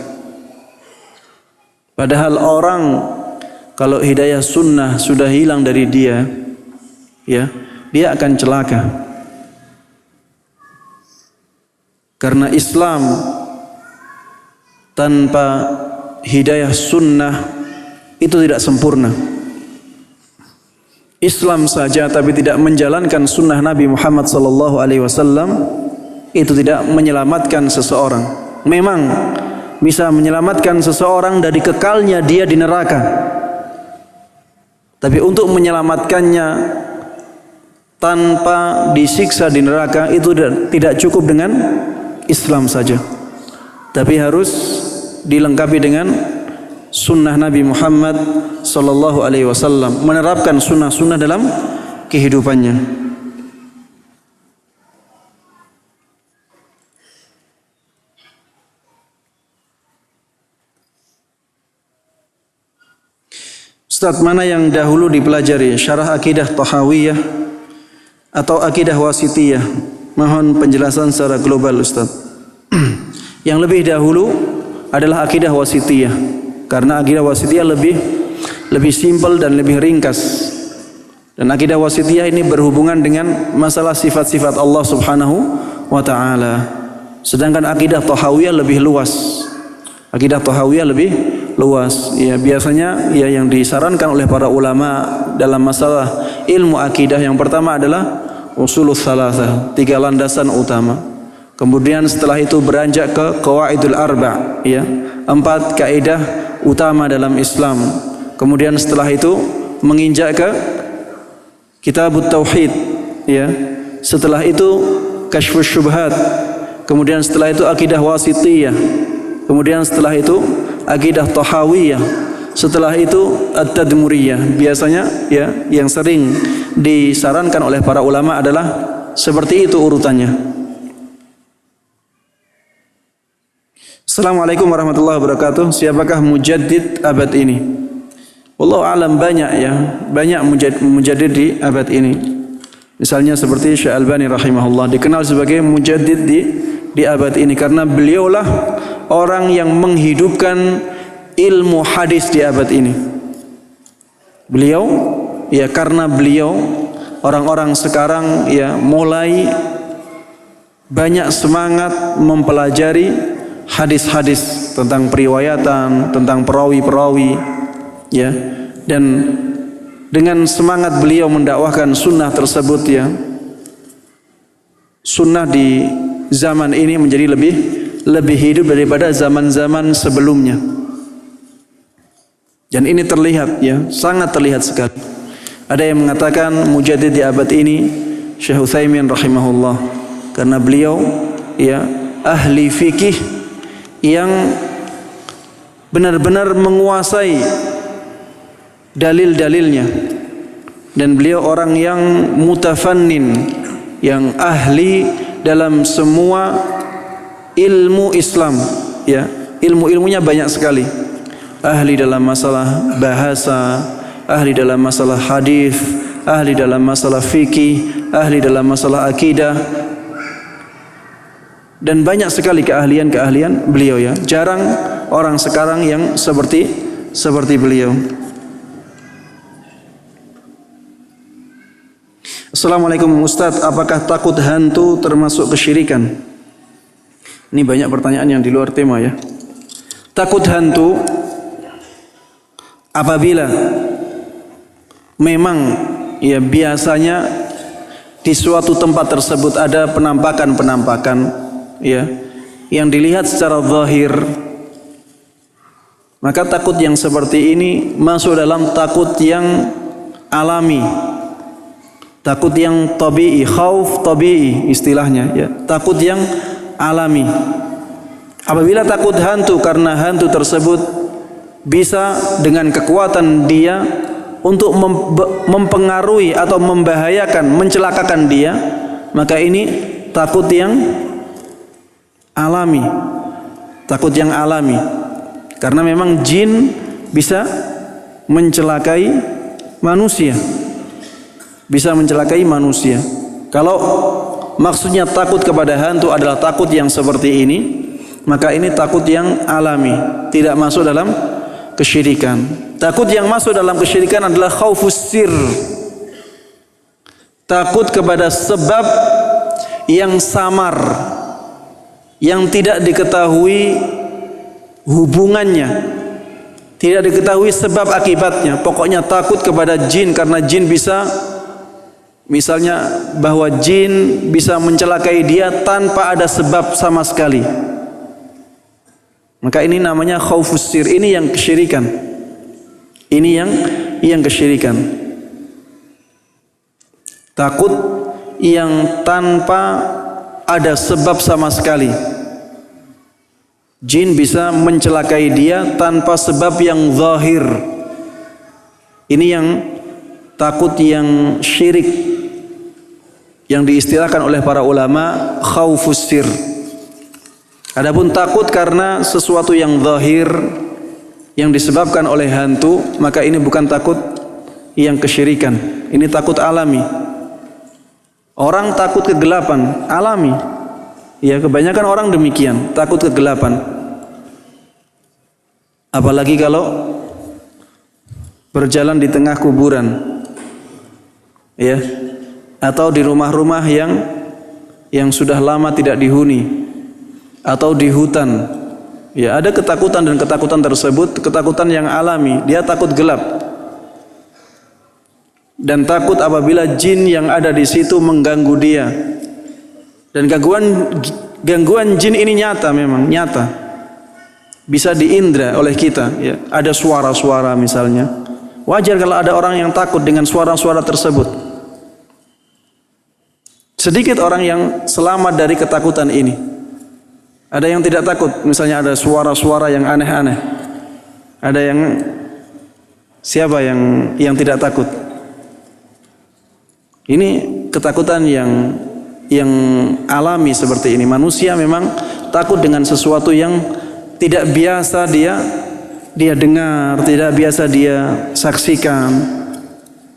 [SPEAKER 1] Padahal orang kalau hidayah sunnah sudah hilang dari dia, ya, dia akan celaka. Karena Islam tanpa hidayah sunnah itu tidak sempurna. Islam saja tapi tidak menjalankan sunnah Nabi Muhammad SAW itu tidak menyelamatkan seseorang. Memang bisa menyelamatkan seseorang dari kekalnya dia di neraka. Tapi untuk menyelamatkannya tanpa disiksa di neraka itu tidak cukup dengan Islam saja, tapi harus dilengkapi dengan sunnah Nabi Muhammad sallallahu alaihi wasallam, menerapkan sunnah-sunnah dalam kehidupannya. Ustaz, mana yang dahulu dipelajari, syarah akidah Tahawiyah atau akidah Wasitiyah? Mohon penjelasan secara global Ustaz. Yang lebih dahulu adalah akidah Wasitiyah, karena akidah Wasitiyah lebih simpel dan lebih ringkas. Dan akidah Wasitiyah ini berhubungan dengan masalah sifat-sifat Allah Subhanahu wa taala. Sedangkan akidah Tahawiyah lebih luas. Akidah Tahawiyah lebih luas. Ya, biasanya ya yang disarankan oleh para ulama dalam masalah ilmu akidah yang pertama adalah usulul tsalatsa, 3 landasan utama. Kemudian setelah itu beranjak ke qawaidul arba', ya, 4 kaidah utama dalam Islam. Kemudian setelah itu menginjak ke kitabut tauhid, ya. Setelah itu kasyfus syubhat. Kemudian setelah itu akidah wasitiyah. Kemudian setelah itu akidah tahawiyah. Setelah itu at-tadmuriyah. Biasanya ya yang sering disarankan oleh para ulama adalah seperti itu urutannya. Assalamualaikum warahmatullahi wabarakatuh. Siapakah mujaddid abad ini? Wallahu alam, banyak ya, banyak mujaddid di abad ini. Misalnya seperti Syekh Albani rahimahullah dikenal sebagai mujaddid di abad ini karena beliaulah orang yang menghidupkan ilmu hadis di abad ini. Beliau ya, karena beliau orang-orang sekarang ya mulai banyak semangat mempelajari hadis-hadis tentang periwayatan, tentang perawi-perawi ya, dan dengan semangat beliau mendakwahkan sunnah tersebut ya, sunnah di zaman ini menjadi lebih hidup daripada zaman-zaman sebelumnya. Dan ini terlihat ya, sangat terlihat sekali. Ada yang mengatakan mujaddid di abad ini Syekh Utsaimin rahimahullah, karena beliau ya ahli fikih yang benar-benar menguasai dalil-dalilnya, dan beliau orang yang mutafannin, yang ahli dalam semua ilmu Islam ya, ilmu-ilmunya banyak sekali. Ahli dalam masalah bahasa, ahli dalam masalah hadis, ahli dalam masalah fikih, ahli dalam masalah akidah, dan banyak sekali keahlian-keahlian beliau ya. Jarang orang sekarang yang seperti beliau. Assalamualaikum Ustaz, apakah takut hantu termasuk kesyirikan? Ini banyak pertanyaan yang di luar tema ya. Takut hantu apabila memang ya biasanya di suatu tempat tersebut ada penampakan-penampakan ya yang dilihat secara zahir, maka takut yang seperti ini masuk dalam takut yang alami, takut yang tabi'i, khauf tabi'i istilahnya ya, takut yang alami. Apabila takut hantu karena hantu tersebut bisa dengan kekuatan dia untuk mempengaruhi atau membahayakan, mencelakakan dia, maka ini takut yang alami. Takut yang alami. Karena memang jin bisa mencelakai manusia. Bisa mencelakai manusia. Kalau maksudnya takut kepada hantu adalah takut yang seperti ini, maka ini takut yang alami, tidak masuk dalam kesyirikan. Takut yang masuk dalam kesyirikan adalah khaufus sir. Takut kepada sebab yang samar, yang tidak diketahui hubungannya, tidak diketahui sebab akibatnya. Pokoknya takut kepada jin karena jin bisa, misalnya bahwa jin bisa mencelakai dia tanpa ada sebab sama sekali. Maka ini namanya khaufus sir. Ini yang kesyirikan. Ini yang kesyirikan. Takut yang tanpa ada sebab sama sekali. Jin bisa mencelakai dia tanpa sebab yang zahir. Ini yang takut yang syirik, yang diistilahkan oleh para ulama khaufus sir. Adapun takut karena sesuatu yang zahir yang disebabkan oleh hantu, maka ini bukan takut yang kesyirikan. Ini takut alami. Orang takut kegelapan, alami. Ya, kebanyakan orang demikian, takut kegelapan. Apalagi kalau berjalan di tengah kuburan. Ya. Atau di rumah-rumah yang sudah lama tidak dihuni. Atau di hutan, ya ada ketakutan, dan ketakutan tersebut ketakutan yang alami. Dia takut gelap dan takut apabila jin yang ada di situ mengganggu dia. Dan gangguan jin ini nyata, memang nyata, bisa diindra oleh kita. Ya, ada suara-suara misalnya. Wajar kalau ada orang yang takut dengan suara-suara tersebut. Sedikit orang yang selamat dari ketakutan ini. Ada yang tidak takut, misalnya ada suara-suara yang aneh-aneh. Ada yang siapa yang tidak takut? Ini ketakutan yang alami seperti ini. Manusia memang takut dengan sesuatu yang tidak biasa dia dengar, tidak biasa dia saksikan.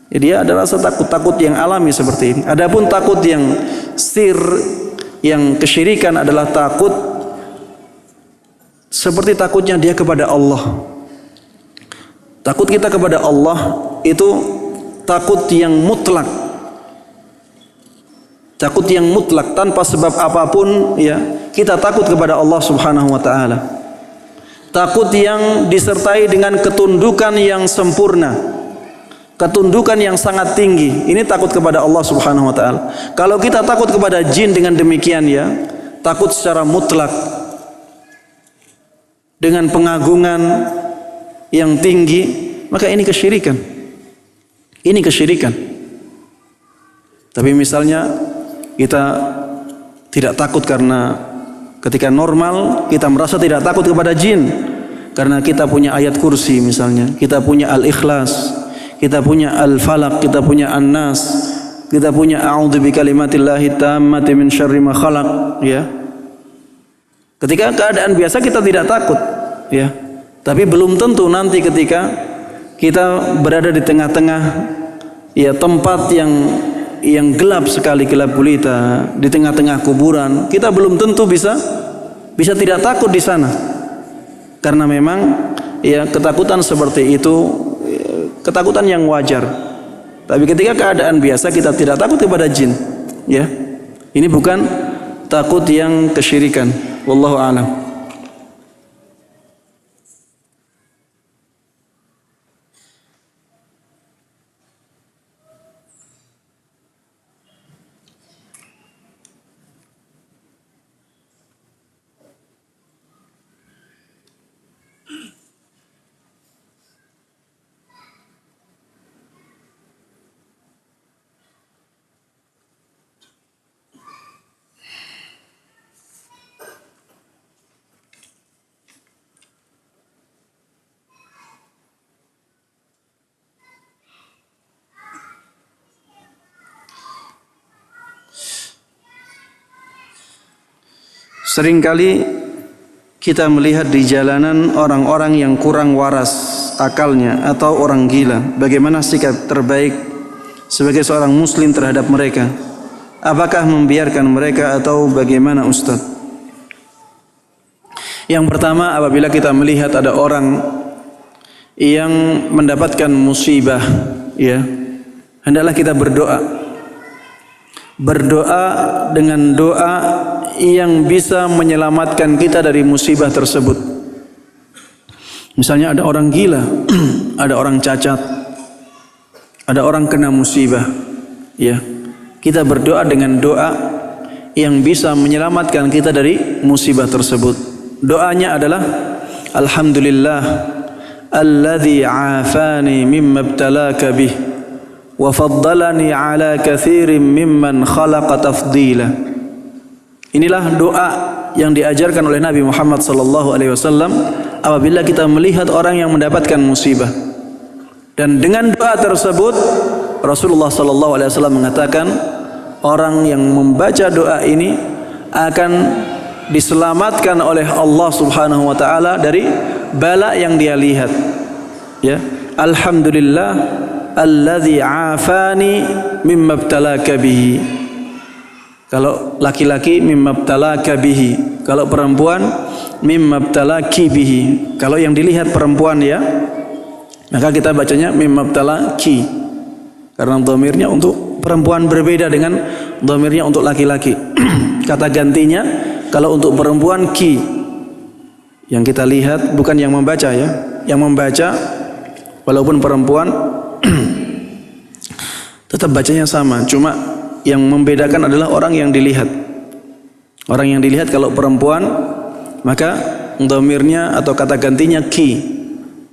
[SPEAKER 1] Ya, dia ada rasa takut yang alami seperti ini. Adapun takut yang sir, yang kesyirikan adalah takut seperti takutnya dia kepada Allah. Takut kita kepada Allah itu takut yang mutlak. Takut yang mutlak tanpa sebab apapun, ya. Kita takut kepada Allah Subhanahu wa taala. Takut yang disertai dengan ketundukan yang sempurna. Ketundukan yang sangat tinggi. Ini takut kepada Allah Subhanahu wa taala. Kalau kita takut kepada jin dengan demikian, ya, takut secara mutlak, dengan pengagungan yang tinggi, maka ini kesyirikan. Ini kesyirikan. Tapi misalnya kita tidak takut karena ketika normal kita merasa tidak takut kepada jin karena kita punya ayat kursi misalnya, kita punya al-ikhlas, kita punya al-falaq, kita punya an-nas, kita punya a'udzu bikalimatillahi tammati min syarri ma khalaq, ya. Ketika keadaan biasa kita tidak takut, ya. Tapi belum tentu nanti ketika kita berada di tengah-tengah, ya, tempat yang gelap sekali, gelap gulita di tengah-tengah kuburan, kita belum tentu bisa tidak takut di sana. Karena memang ya ketakutan seperti itu ketakutan yang wajar. Tapi ketika keadaan biasa kita tidak takut kepada jin, ya. Ini bukan takut yang kesyirikan. Wallahu a'lam. Seringkali kita melihat di jalanan orang-orang yang kurang waras akalnya atau orang gila. Bagaimana sikap terbaik sebagai seorang muslim terhadap mereka? Apakah membiarkan mereka atau bagaimana, Ustaz? Yang pertama, apabila kita melihat ada orang yang mendapatkan musibah, ya, hendaklah kita berdoa. Berdoa dengan doa yang bisa menyelamatkan kita dari musibah tersebut. Misalnya ada orang gila, ada orang cacat, ada orang kena musibah, ya. Kita berdoa dengan doa yang bisa menyelamatkan kita dari musibah tersebut. Doanya adalah Alhamdulillah alladzi afani mimma ibtalaka bih wa faddalani ala katsirin mimman khalaqa tafdila. Inilah doa yang diajarkan oleh Nabi Muhammad sallallahu alaihi wasallam apabila kita melihat orang yang mendapatkan musibah. Dan dengan doa tersebut Rasulullah sallallahu alaihi wasallam mengatakan orang yang membaca doa ini akan diselamatkan oleh Allah Subhanahu wa taala dari bala yang dia lihat. Ya, Alhamdulillah alladzi afani mimma ibtalaka bihi. Kalau laki-laki mimma ibtalaka bihi, kalau perempuan mimma ibtalaki bihi. Kalau yang dilihat perempuan, ya, maka kita bacanya mimma ibtalaki, karena dhamirnya untuk perempuan berbeda dengan dhamirnya untuk laki-laki. Kata gantinya kalau untuk perempuan ki. Yang kita lihat bukan yang membaca, ya. Yang membaca walaupun perempuan tetap bacanya sama, cuma yang membedakan adalah orang yang dilihat. Orang yang dilihat kalau perempuan maka dhamirnya atau kata gantinya ki.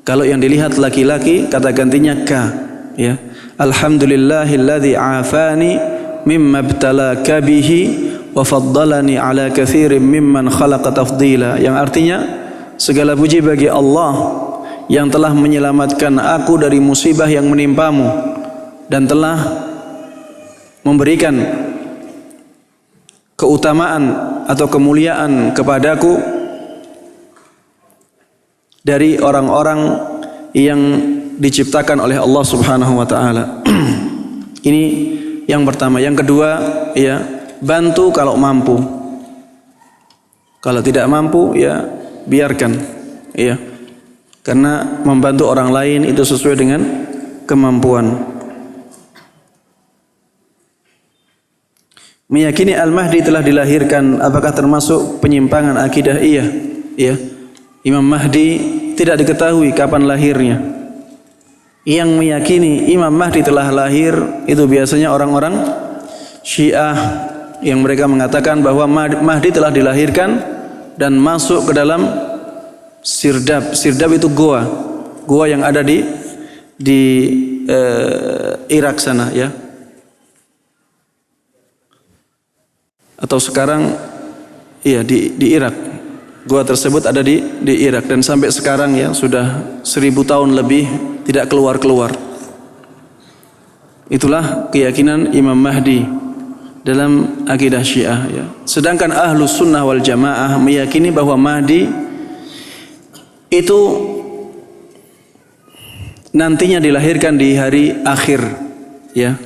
[SPEAKER 1] Kalau yang dilihat laki-laki kata gantinya ka, ya. Alhamdulillahilladzi afani mimma ibtalaka bihi wa faddalani ala katsirin mimman khalaqa tafdila. Yang artinya segala puji bagi Allah yang telah menyelamatkan aku dari musibah yang menimpamu dan telah memberikan keutamaan atau kemuliaan kepadaku dari orang-orang yang diciptakan oleh Allah Subhanahu wa taala. Ini yang pertama. Yang kedua, ya, bantu kalau mampu. Kalau tidak mampu, ya biarkan, ya. Karena membantu orang lain itu sesuai dengan kemampuan. Meyakini Al-Mahdi telah dilahirkan, apakah termasuk penyimpangan akidah? Iya, ya. Imam Mahdi tidak diketahui kapan lahirnya. Yang meyakini Imam Mahdi telah lahir itu biasanya orang-orang Syiah yang mereka mengatakan bahwa Mahdi telah dilahirkan dan masuk ke dalam sirdab. Sirdab itu goa yang ada di Irak sana, ya. Atau sekarang, iya, di Irak. Goa tersebut ada di Irak dan sampai sekarang, ya, sudah 1000 tahun lebih tidak keluar. Itulah keyakinan Imam Mahdi dalam akidah Syiah, ya. Sedangkan Ahlus Sunnah wal Jamaah meyakini bahwa Mahdi itu nantinya dilahirkan di hari akhir, ya.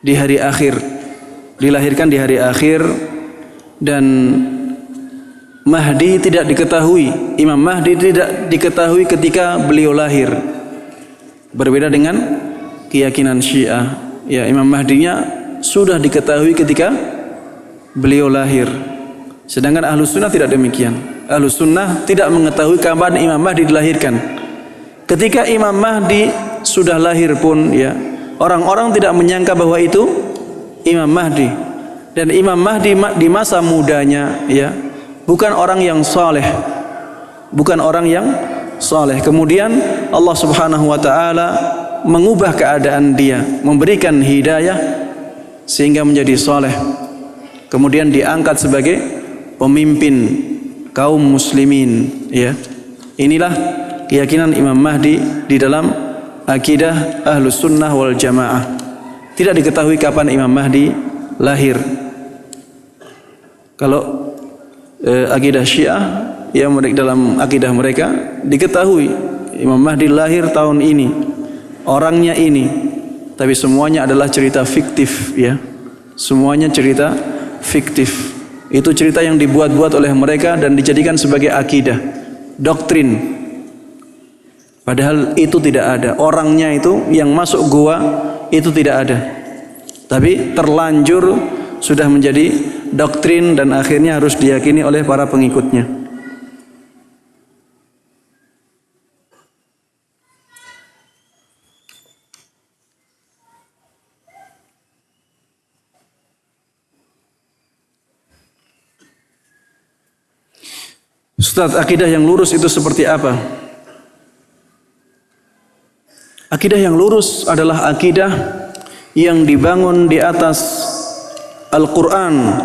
[SPEAKER 1] di hari akhir, dilahirkan di hari akhir, dan Mahdi tidak diketahui, Imam Mahdi tidak diketahui ketika beliau lahir. Berbeda dengan keyakinan Syiah, ya, Imam Mahdinya sudah diketahui ketika beliau lahir. Sedangkan Ahlus Sunnah tidak demikian. Ahlus Sunnah tidak mengetahui kapan Imam Mahdi dilahirkan. Ketika Imam Mahdi sudah lahir pun, ya, orang-orang tidak menyangka bahwa itu Imam Mahdi. Dan Imam Mahdi di masa mudanya, ya, bukan orang yang saleh, bukan orang yang saleh. Kemudian Allah Subhanahu wa taala mengubah keadaan dia, memberikan hidayah sehingga menjadi saleh. Kemudian diangkat sebagai pemimpin kaum muslimin, ya. Inilah keyakinan Imam Mahdi di dalam akidah Ahlus Sunnah wal Jamaah. Tidak diketahui kapan Imam Mahdi lahir. Kalau akidah Syiah, yang dalam akidah mereka diketahui Imam Mahdi lahir tahun ini, orangnya ini, tapi semuanya adalah cerita fiktif, ya. Semuanya cerita fiktif. Itu cerita yang dibuat-buat oleh mereka dan dijadikan sebagai akidah, doktrin. Padahal itu tidak ada. Orangnya itu yang masuk gua itu tidak ada. Tapi terlanjur sudah menjadi doktrin dan akhirnya harus diyakini oleh para pengikutnya. Ustaz, akidah yang lurus itu seperti apa? Akidah yang lurus adalah akidah yang dibangun di atas Al-Quran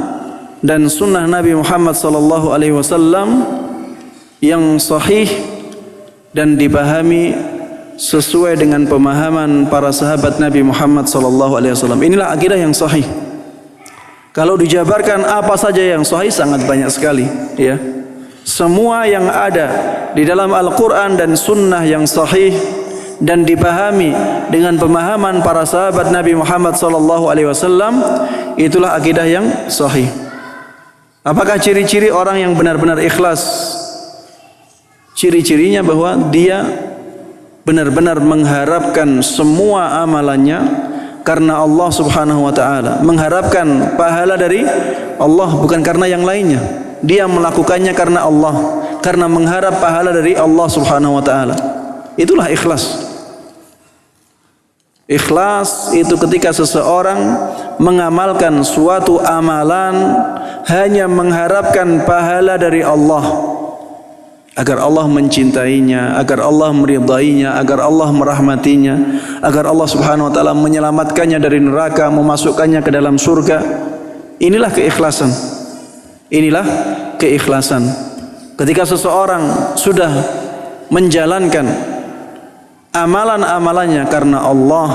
[SPEAKER 1] dan Sunnah Nabi Muhammad SAW yang sahih dan dipahami sesuai dengan pemahaman para sahabat Nabi Muhammad SAW. Inilah akidah yang sahih. Kalau dijabarkan apa saja yang sahih, sangat banyak sekali, ya. Semua yang ada di dalam Al-Quran dan Sunnah yang sahih dan dipahami dengan pemahaman para sahabat Nabi Muhammad SAW, itulah akidah yang sahih. Apakah ciri-ciri orang yang benar-benar ikhlas? Ciri-cirinya bahwa dia benar-benar mengharapkan semua amalannya karena Allah Subhanahu wa taala, mengharapkan pahala dari Allah bukan karena yang lainnya. Dia melakukannya karena Allah, karena mengharap pahala dari Allah Subhanahu wa taala. Itulah ikhlas. Ikhlas itu ketika seseorang mengamalkan suatu amalan hanya mengharapkan pahala dari Allah, agar Allah mencintainya, agar Allah meridainya, agar Allah merahmatinya, agar Allah Subhanahu wa taala menyelamatkannya dari neraka, memasukkannya ke dalam surga. Inilah keikhlasan. Inilah keikhlasan. Ketika seseorang sudah menjalankan amalan-amalannya karena Allah,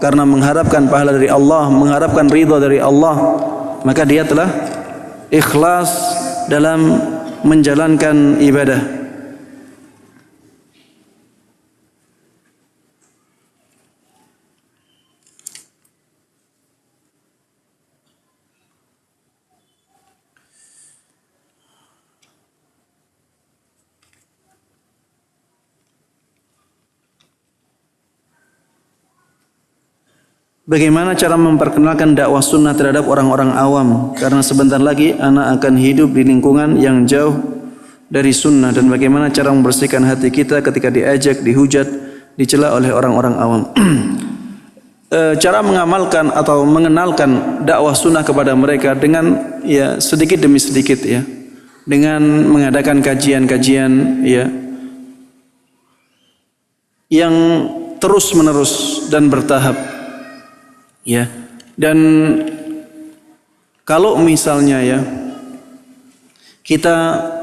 [SPEAKER 1] karena mengharapkan pahala dari Allah, mengharapkan ridha dari Allah, maka dia telah ikhlas dalam menjalankan ibadah. Bagaimana cara memperkenalkan dakwah sunnah terhadap orang-orang awam? Karena sebentar lagi anak akan hidup di lingkungan yang jauh dari sunnah. Dan bagaimana cara membersihkan hati kita ketika diajak, dihujat, dicela oleh orang-orang awam? Cara mengamalkan atau mengenalkan dakwah sunnah kepada mereka dengan, ya, sedikit demi sedikit, ya, dengan mengadakan kajian-kajian, ya, yang terus menerus dan bertahap, ya. Dan kalau misalnya, ya, kita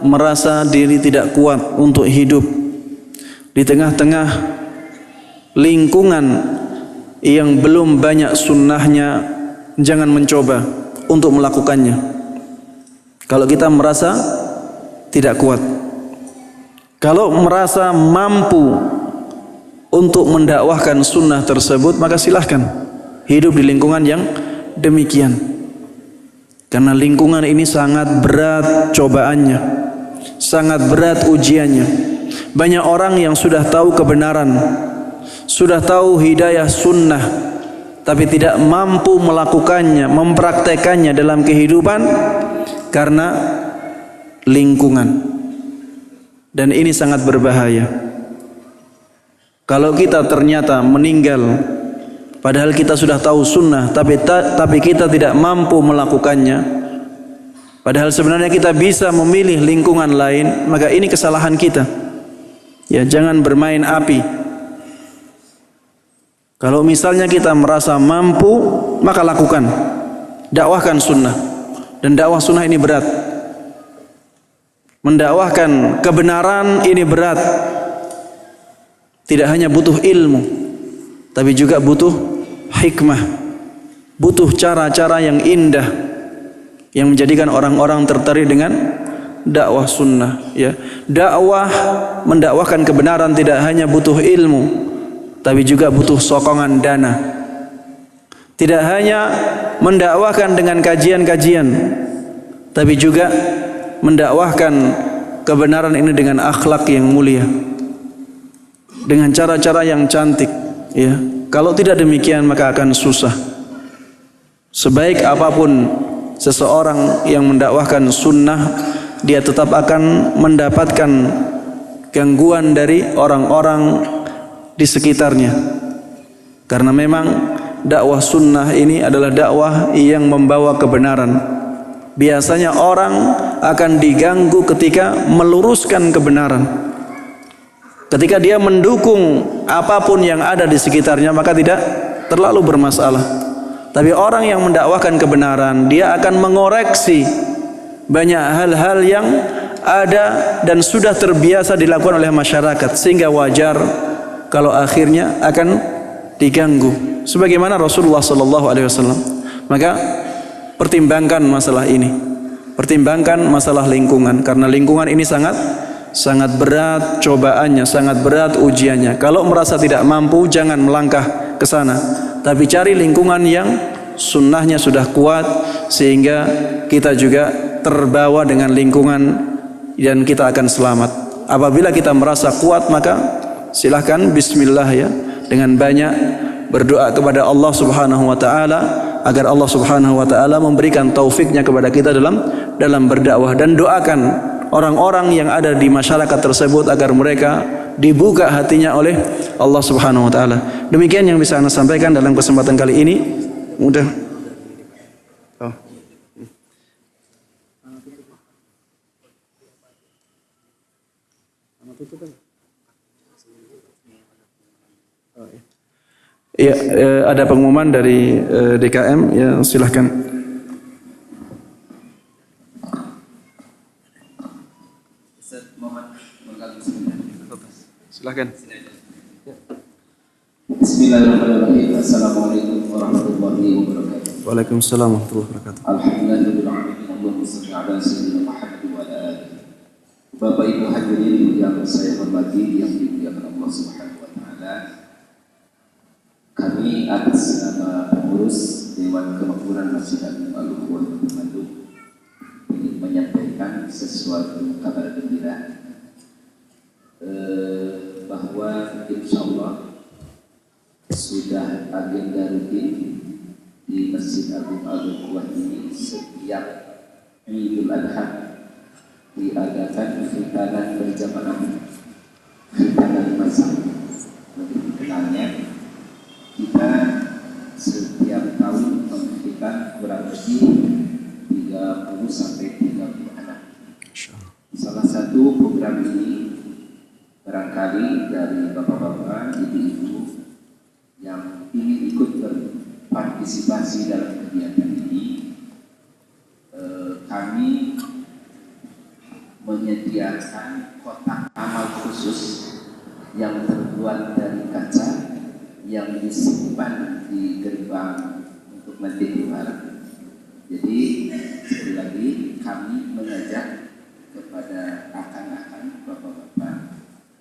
[SPEAKER 1] merasa diri tidak kuat untuk hidup di tengah-tengah lingkungan yang belum banyak sunnahnya, jangan mencoba untuk melakukannya. Kalau kita merasa tidak kuat, kalau merasa mampu untuk mendakwahkan sunnah tersebut, maka silahkan. hidup di lingkungan yang demikian. Karena lingkungan ini sangat berat cobaannya, sangat berat ujiannya. Banyak orang yang sudah tahu kebenaran, sudah tahu hidayah sunnah, tapi tidak mampu melakukannya, mempraktekannya dalam kehidupan karena lingkungan. Dan ini sangat berbahaya. Kalau kita ternyata meninggal padahal kita sudah tahu sunnah, tapi kita tidak mampu melakukannya, padahal sebenarnya kita bisa memilih lingkungan lain, maka ini kesalahan kita. Ya, jangan bermain api. Kalau misalnya kita merasa mampu, maka lakukan, dakwahkan sunnah. Dan dakwah sunnah ini berat. Mendakwahkan kebenaran ini berat. Tidak hanya butuh ilmu, tapi juga butuh hikmah, butuh cara-cara yang indah yang menjadikan orang-orang tertarik dengan dakwah sunnah. Ya, mendakwahkan kebenaran tidak hanya butuh ilmu, tapi juga butuh sokongan dana. Tidak hanya mendakwahkan dengan kajian-kajian, tapi juga mendakwahkan kebenaran ini dengan akhlak yang mulia, dengan cara-cara yang cantik. Ya, kalau tidak demikian maka akan susah. Sebaik apapun seseorang yang mendakwahkan sunnah, dia tetap akan mendapatkan gangguan dari orang-orang di sekitarnya. Karena memang dakwah sunnah ini adalah dakwah yang membawa kebenaran. Biasanya orang akan diganggu ketika meluruskan kebenaran. Ketika dia mendukung apapun yang ada di sekitarnya, maka tidak terlalu bermasalah. Tapi orang yang mendakwahkan kebenaran, dia akan mengoreksi banyak hal-hal yang ada dan sudah terbiasa dilakukan oleh masyarakat, sehingga wajar kalau akhirnya akan diganggu. Sebagaimana Rasulullah SAW. Maka pertimbangkan masalah ini, pertimbangkan masalah lingkungan, karena lingkungan ini sangat berat cobaannya, sangat berat ujiannya. Kalau merasa tidak mampu, jangan melangkah ke sana, tapi cari lingkungan yang sunnahnya sudah kuat, sehingga kita juga terbawa dengan lingkungan dan kita akan selamat. Apabila kita merasa kuat, maka silahkan bismillah ya, dengan banyak berdoa kepada Allah Subhanahu wa taala agar Allah Subhanahu wa taala memberikan taufiknya kepada kita dalam berdakwah, dan doakan orang-orang yang ada di masyarakat tersebut agar mereka dibuka hatinya oleh Allah Subhanahu wa taala. Demikian yang bisa Anda sampaikan dalam kesempatan kali ini. Mudah. Iya, ada pengumuman dari DKM, ya silahkan. Silahkan.
[SPEAKER 2] Bismillahirrahmanirrahim. Assalamualaikum warahmatullahi wabarakatuh.
[SPEAKER 1] Waalaikumsalam warahmatullahi wabarakatuh.
[SPEAKER 2] Alhamdulillahirabbil Allahumma shalli ala sayyidina Muhammad wa ala alihi. Bapak Ibu hadirin yang saya hormati, yang dimuliakan Allah Subhanahu wa taala. Kami atas nama pengurus Dewan Kemakmuran Masjid Agung Al-Quwah Bandung ingin menyampaikan sesuatu kabar gembira, bahwa insya Allah sudah agenda rutin di Masjid Agung Al-Quwah ini setiap Idul Adha diadakan khitanan berjamaah, khitanan masal. Lebih dikenalnya, kita setiap tahun menghitan kurang lebih 30 sampai 30 anak. Salah satu program ini barangkali dari bapak-bapak, ibu-ibu yang ingin ikut berpartisipasi dalam kegiatan ini, kami menyediakan kotak amal khusus yang terbuat dari kaca yang disimpan di gerbang untuk nanti keluar. Jadi sekali lagi kami mengajak kepada akan-akan bapak-bapak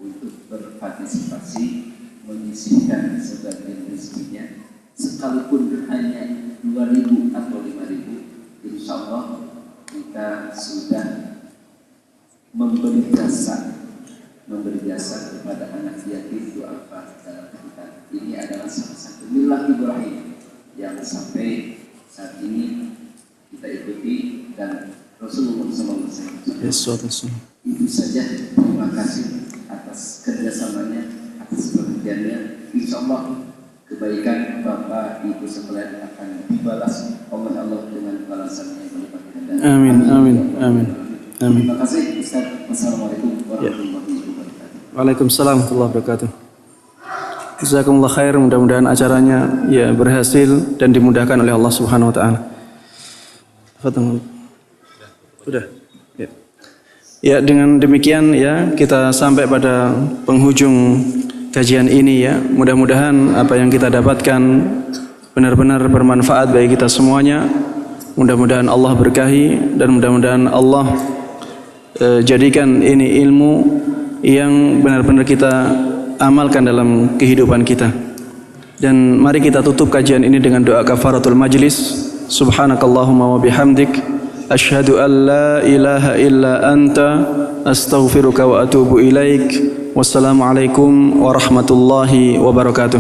[SPEAKER 2] untuk berpartisipasi, menyisihkan sebagian rezekinya sekalipun hanya 2.000 atau 5.000, insya Allah kita sudah memberi jasa kepada anak yatim du'afa dalam kita. Ini adalah salah satu milah Ibrahim yang sampai saat ini kita ikuti, dan Rasulullah SAW. Itu saja, terima kasih atas kerjasamanya, atas perhatiannya. Insya Allah kebaikan Bapak Ibu sekalian akan dibalas oleh Allah dengan balasan yang berlipat ganda.
[SPEAKER 1] Amin, amin, amin, amin.
[SPEAKER 2] Terima kasih Ustaz. Wassalamualaikum warahmatullahi wabarakatuh.
[SPEAKER 1] Waalaikumsalam warahmatullahi wabarakatuh. Jazakumullah khair, mudah-mudahan acaranya ya berhasil dan dimudahkan oleh Allah Subhanahu wa taala. Sudah. Ya. Ya, dengan demikian ya kita sampai pada penghujung kajian ini ya. Mudah-mudahan apa yang kita dapatkan benar-benar bermanfaat bagi kita semuanya. Mudah-mudahan Allah berkahi dan mudah-mudahan Allah jadikan ini ilmu yang benar-benar kita amalkan dalam kehidupan kita. Dan mari kita tutup kajian ini dengan doa kafaratul majlis. Subhanakallahumma wa bihamdik asyhadu an la ilaha illa anta astaghfiruka wa atubu ilaik. Wassalamualaikum warahmatullahi wabarakatuh.